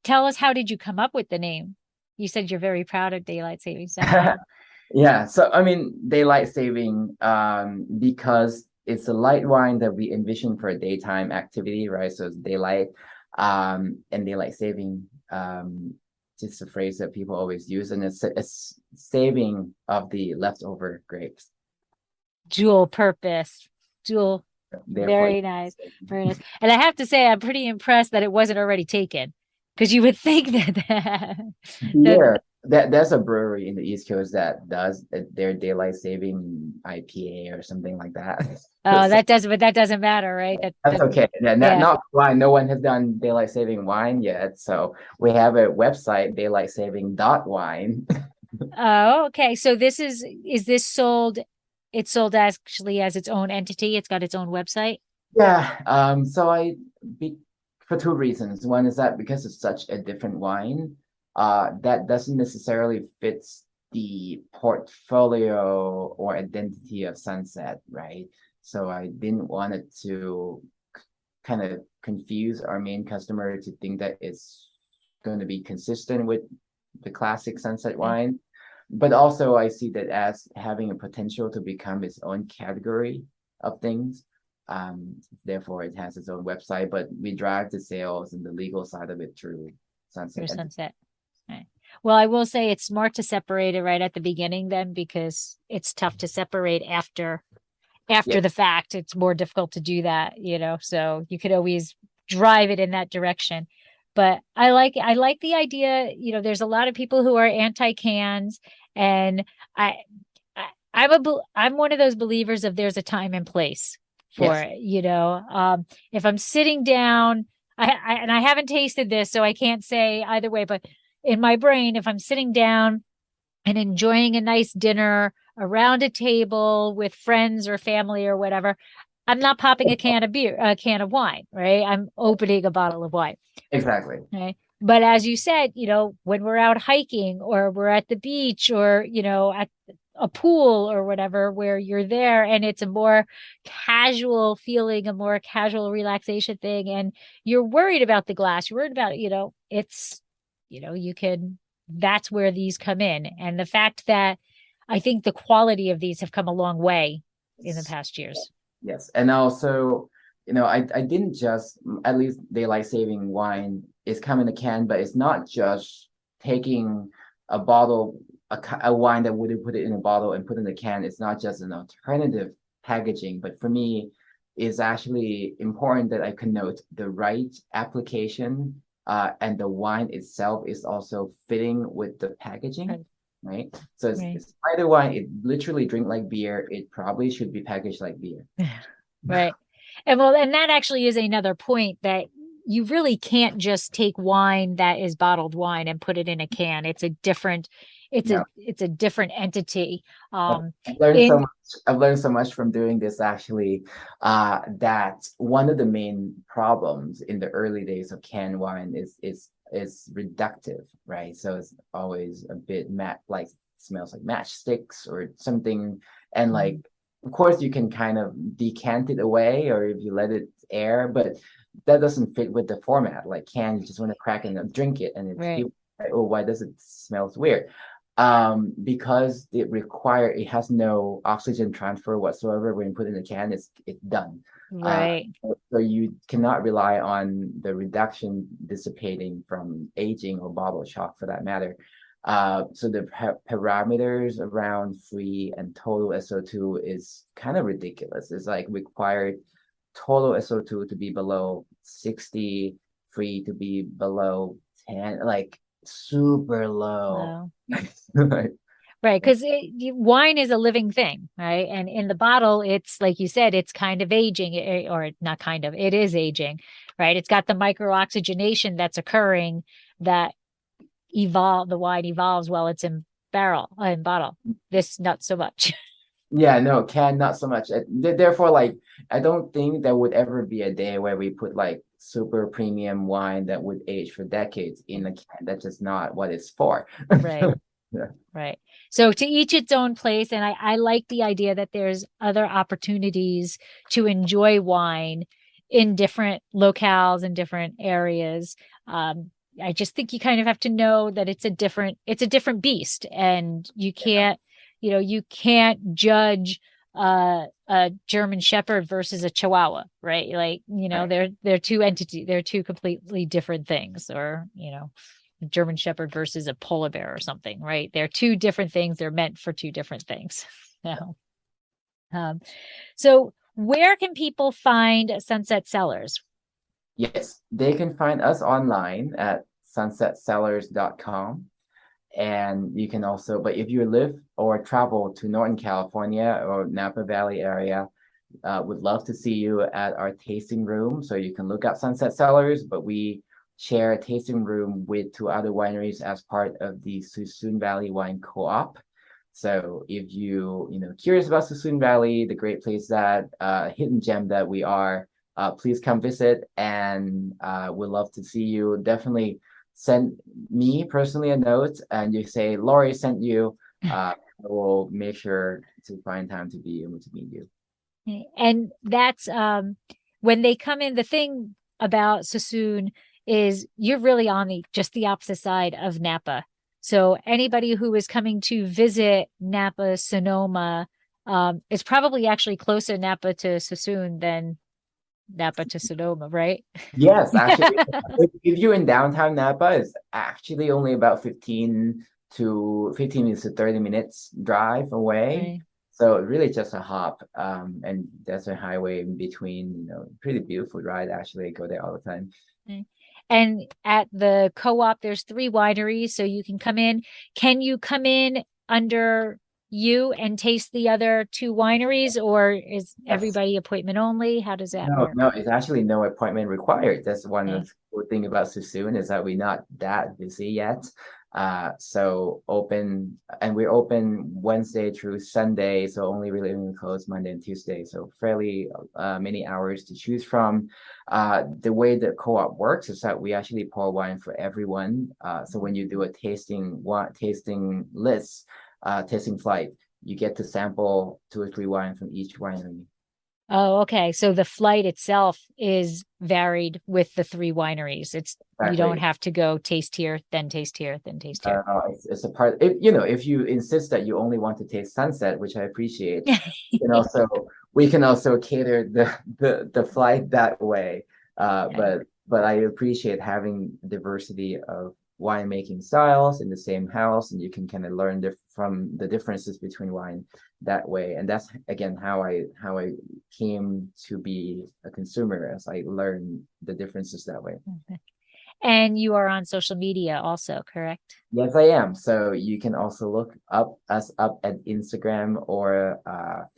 tell us, how did you come up with the name? You said you're very proud of daylight saving. So yeah. So I mean, daylight saving, because it's a light wine that we envision for a daytime activity, right? So it's daylight, and daylight saving, just a phrase that people always use, and it's saving of the leftover grapes. Dual purpose, dual. Very nice, very nice. And I have to say, I'm pretty impressed that it wasn't already taken, because you would think there's a brewery in the East Coast that does their daylight saving IPA or something like that. Oh, that doesn't matter, right? That's okay. Yeah, not wine. No one has done daylight saving wine yet. So we have a website, daylightsaving.wine. Oh, okay. So is this sold? It's sold actually as its own entity. It's got its own website. Yeah. For 2 reasons. One is that because it's such a different wine, that doesn't necessarily fit the portfolio or identity of Sunset, right? So I didn't want it to kind of confuse our main customer to think that it's going to be consistent with the classic Sunset wine. But also I see that as having a potential to become its own category of things. Therefore, it has its own website, but we drive the sales and the legal side of it through Sunset. Sunset. Right. Well, I will say it's smart to separate it right at the beginning then, because it's tough to separate after the fact. It's more difficult to do that, so you could always drive it in that direction. But I like the idea, there's a lot of people who are anti-cans, and I'm one of those believers of there's a time and place for it, if I'm sitting down, and I haven't tasted this, so I can't say either way, but in my brain, if I'm sitting down and enjoying a nice dinner around a table with friends or family or whatever, I'm not popping a can of wine, right? I'm opening a bottle of wine. Exactly. Right. But as you said, when we're out hiking or we're at the beach or, at a pool or whatever, where you're there and it's a more casual feeling, a more casual relaxation thing, and you're worried about the glass, you're worried about, it's, that's where these come in. And the fact that I think the quality of these have come a long way in the past years. Yes. And also, I didn't just, at least daylight saving wine is come in a can, but it's not just taking a bottle, a wine that would have put it in a bottle and put in a can. It's not just an alternative packaging, but for me, it's actually important that I connote the right application, and the wine itself is also fitting with the packaging, right? So it's either wine, it literally drink like beer, it probably should be packaged like beer. Right. And that actually is another point, that you really can't just take wine that is bottled wine and put it in a can. It's a different entity. I've learned so much from doing this, actually, that one of the main problems in the early days of canned wine is reductive, right? So it's always a bit matte, like smells like matchsticks or something, and like, of course you can kind of decant it away, or if you let it air, but that doesn't fit with the format. Like can, you just want to crack and drink it, and it's like, oh, why does it smell weird? Because it has no oxygen transfer whatsoever. When you put it in a can, it's done. Right. So you cannot rely on the reduction dissipating from aging or bottle shock, for that matter. So the parameters around free and total SO2 is kind of ridiculous. It's like required total SO2 to be below 60, free to be below 10, like super low. Right, because wine is a living thing, right? And in the bottle, it's like you said, it's kind of aging, or not kind of, it is aging, right? It's got the micro-oxygenation that's occurring that the wine evolves while it's in bottle. This, not so much. Yeah, no, can, not so much. Therefore, like, I don't think there would ever be a day where we put like super premium wine that would age for decades in a can. That's just not what it's for. Right. Right. So to each its own place. And I like the idea that there's other opportunities to enjoy wine in different locales and different areas. I just think you kind of have to know that it's a different beast, and you can't, you can't judge a German Shepherd versus a Chihuahua, right? Like, they're two entities, they're two completely different things, or, German Shepherd versus a polar bear or something, right? They're two different things. They're meant for two different things. So where can people find Sunset Cellars? Yes, they can find us online at sunsetsellars.com. And you can also, but if you live or travel to Northern California or Napa Valley area, would love to see you at our tasting room. So you can look at Sunset Cellars, but we share a tasting room with two other wineries as part of the Suisun Valley Wine Co-op. So if you curious about Suisun Valley, the great place, that hidden gem that we are, please come visit, and we'd love to see you. Definitely send me personally a note and you say, Lori sent you, I will make sure to find time to be able to meet you. And that's when they come in, the thing about Suisun is you're really on just the opposite side of Napa. So anybody who is coming to visit Napa, Sonoma, it's probably actually closer Napa to Suisun than Napa to Sonoma, right? Yes, actually, if you're in downtown Napa, it's actually only about 15 minutes to 30 minutes drive away. Right. So really just a hop. And that's a highway in between, you know, pretty beautiful ride. Actually, I go there all the time. And at the co-op, there's 3 wineries, so you can come in. Can you come in under you and taste the other 2 wineries, or is everybody appointment only? How does that work? No, it's actually no appointment required. That's one Okay. of the cool thing about Suisun is that we're not that busy yet. So open, and we're open Wednesday through Sunday, so only really closed Monday and Tuesday. So fairly many hours to choose from. The way the co-op works is that we actually pour wine for everyone. So when you do a tasting list, tasting flight, you get to sample 2 or 3 wines from each winery. Oh, okay. So the flight itself is varied with the 3 wineries. It's You don't have to go taste here, then taste here, then taste here. It's a part. If you insist that you only want to taste Sunset, which I appreciate, we can also cater the flight that way. But I appreciate having diversity of winemaking styles in the same house, and you can kind of learn from the differences between wine that way. And that's again how I came to be a consumer, as I learned the differences that way. Okay. And you are on social media also, correct? Yes, I am. So you can also look us up at Instagram or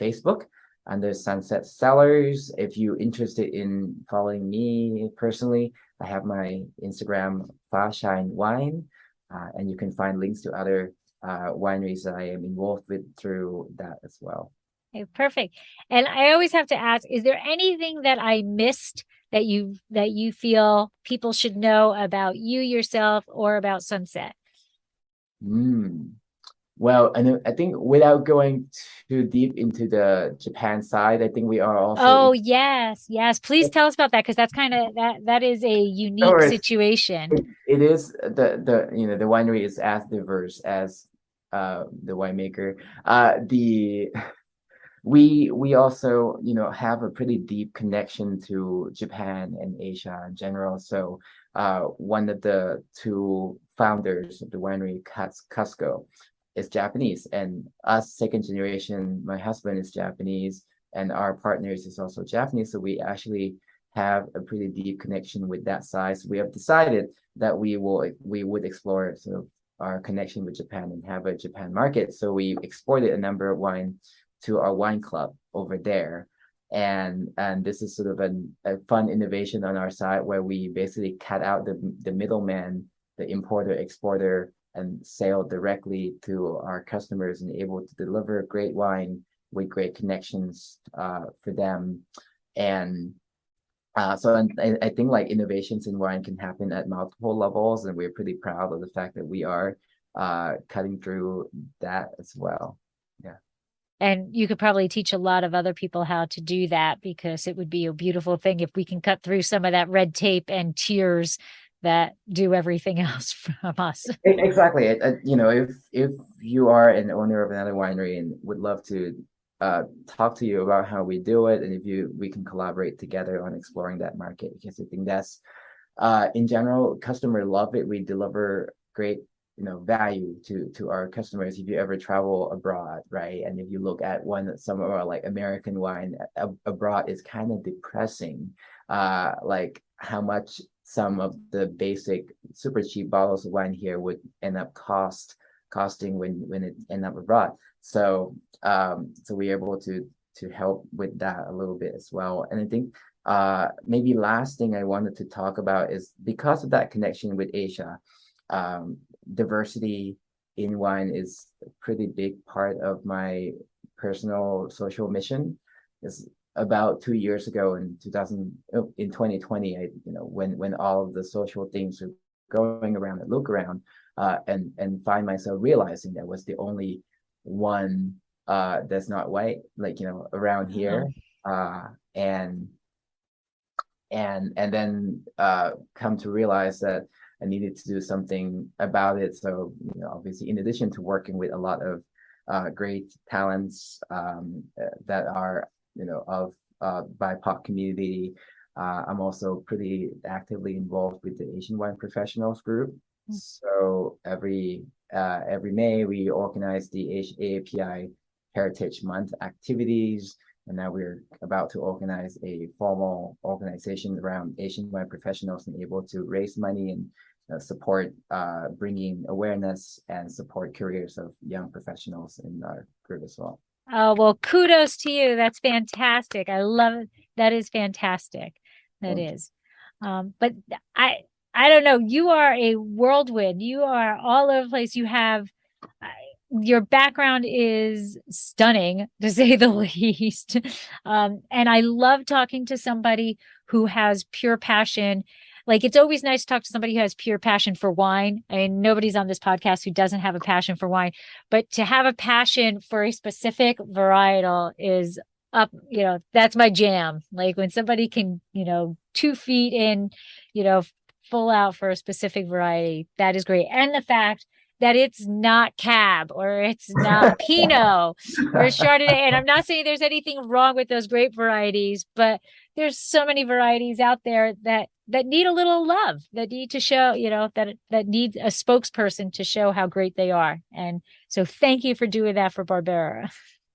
Facebook under Sunset Cellars. If you're interested in following me personally, I have my Instagram, Shine Wine, and you can find links to other wineries that I am involved with through that as well. Okay, perfect. And I always have to ask, is there anything that I missed that you feel people should know about you yourself or about Sunset? Well, I think without going too deep into the Japan side, I think we are also. Oh, yes. Please tell us about that, because that's kind of that is a unique situation. It is the winery is as diverse as the winemaker. We also have a pretty deep connection to Japan and Asia in general. So one of the 2 founders of the winery, Casco, is Japanese, and us second generation, my husband is Japanese, and our partners is also Japanese. So we actually have a pretty deep connection with that side. So we have decided that we would explore sort of our connection with Japan and have a Japan market. So we exported a number of wine to our wine club over there. And this is sort of a fun innovation on our side, where we basically cut out the middleman, the importer, exporter, and sell directly to our customers, and able to deliver great wine with great connections for them. And so I think like innovations in wine can happen at multiple levels, and we're pretty proud of the fact that we are cutting through that as well. Yeah. And you could probably teach a lot of other people how to do that, because it would be a beautiful thing if we can cut through some of that red tape and tiers that do everything else from us. Exactly. If you are an owner of another winery and would love to talk to you about how we do it, and we can collaborate together on exploring that market, because I think that's in general, customers love it. We deliver great value to our customers. If you ever travel abroad, right, and if you look at some of our like American wine abroad, is kind of depressing, like how much some of the basic super cheap bottles of wine here would end up costing when it end up abroad. So we're able to help with that a little bit as well. And I think maybe last thing I wanted to talk about is, because of that connection with Asia, diversity in wine is a pretty big part of my personal social mission. Is about 2 years ago in 2020, when all of the social things were going around and look around, and find myself realizing that was the only one that's not white, like, around here. And then come to realize that I needed to do something about it. So, obviously, in addition to working with a lot of great talents that are, of BIPOC community, I'm also pretty actively involved with the Asian Wine Professionals group. So every May we organize the AAPI Heritage Month activities, and now we're about to organize a formal organization around Asian wine professionals and able to raise money and support bringing awareness and support careers of young professionals in our group as well. Oh, well, kudos to you. That's fantastic. I love it. That is fantastic. That is. But I don't know. You are a whirlwind. You are all over the place. You have your background is stunning, to say the least. And I love talking to somebody who has pure passion. Like, it's always nice to talk to somebody who has pure passion for wine. I mean, nobody's on this podcast who doesn't have a passion for wine, but to have a passion for a specific varietal is up, that's my jam. Like, when somebody can, 2 feet in, full out for a specific variety, that is great. And the fact that it's not Cab or it's not Pinot or Chardonnay. And I'm not saying there's anything wrong with those grape varieties, but there's so many varieties out there that need a little love, that need to show, that need a spokesperson to show how great they are. And so thank you for doing that for Barbera.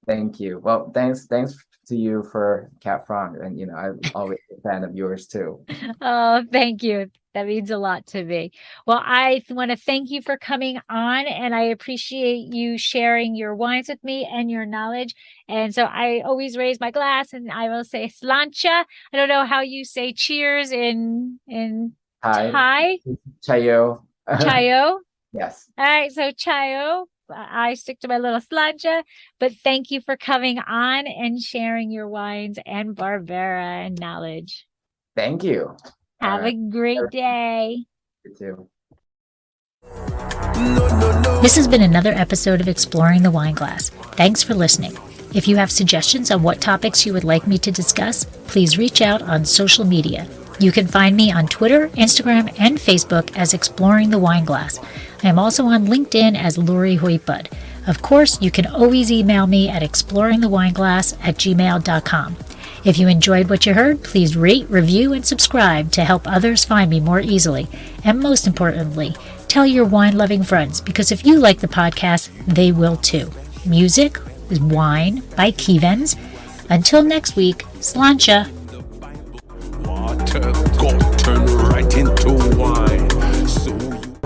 Thank you. Well, thanks to you for Cat Franc, and I'm always a fan of yours too. Oh, thank you. That means a lot to me. Well, I want to thank you for coming on, and I appreciate you sharing your wines with me and your knowledge. And so I always raise my glass and I will say slancha. I don't know how you say cheers in Thai. Chayo. Chayo. Yes. All right. So chayo. I stick to my little slancha, but thank you for coming on and sharing your wines and Barbera and knowledge. Thank you. Have a great day. You too. This has been another episode of Exploring the Wine Glass. Thanks for listening. If you have suggestions on what topics you would like me to discuss, please reach out on social media. You can find me on Twitter, Instagram, and Facebook as Exploring the Wine Glass. I am also on LinkedIn as Lori Hoypud. Of course, you can always email me at exploringthewineglass@gmail.com. If you enjoyed what you heard, please rate, review, and subscribe to help others find me more easily. And most importantly, tell your wine-loving friends, because if you like the podcast, they will too. Music is Wine by Kevens. Until next week, slancha.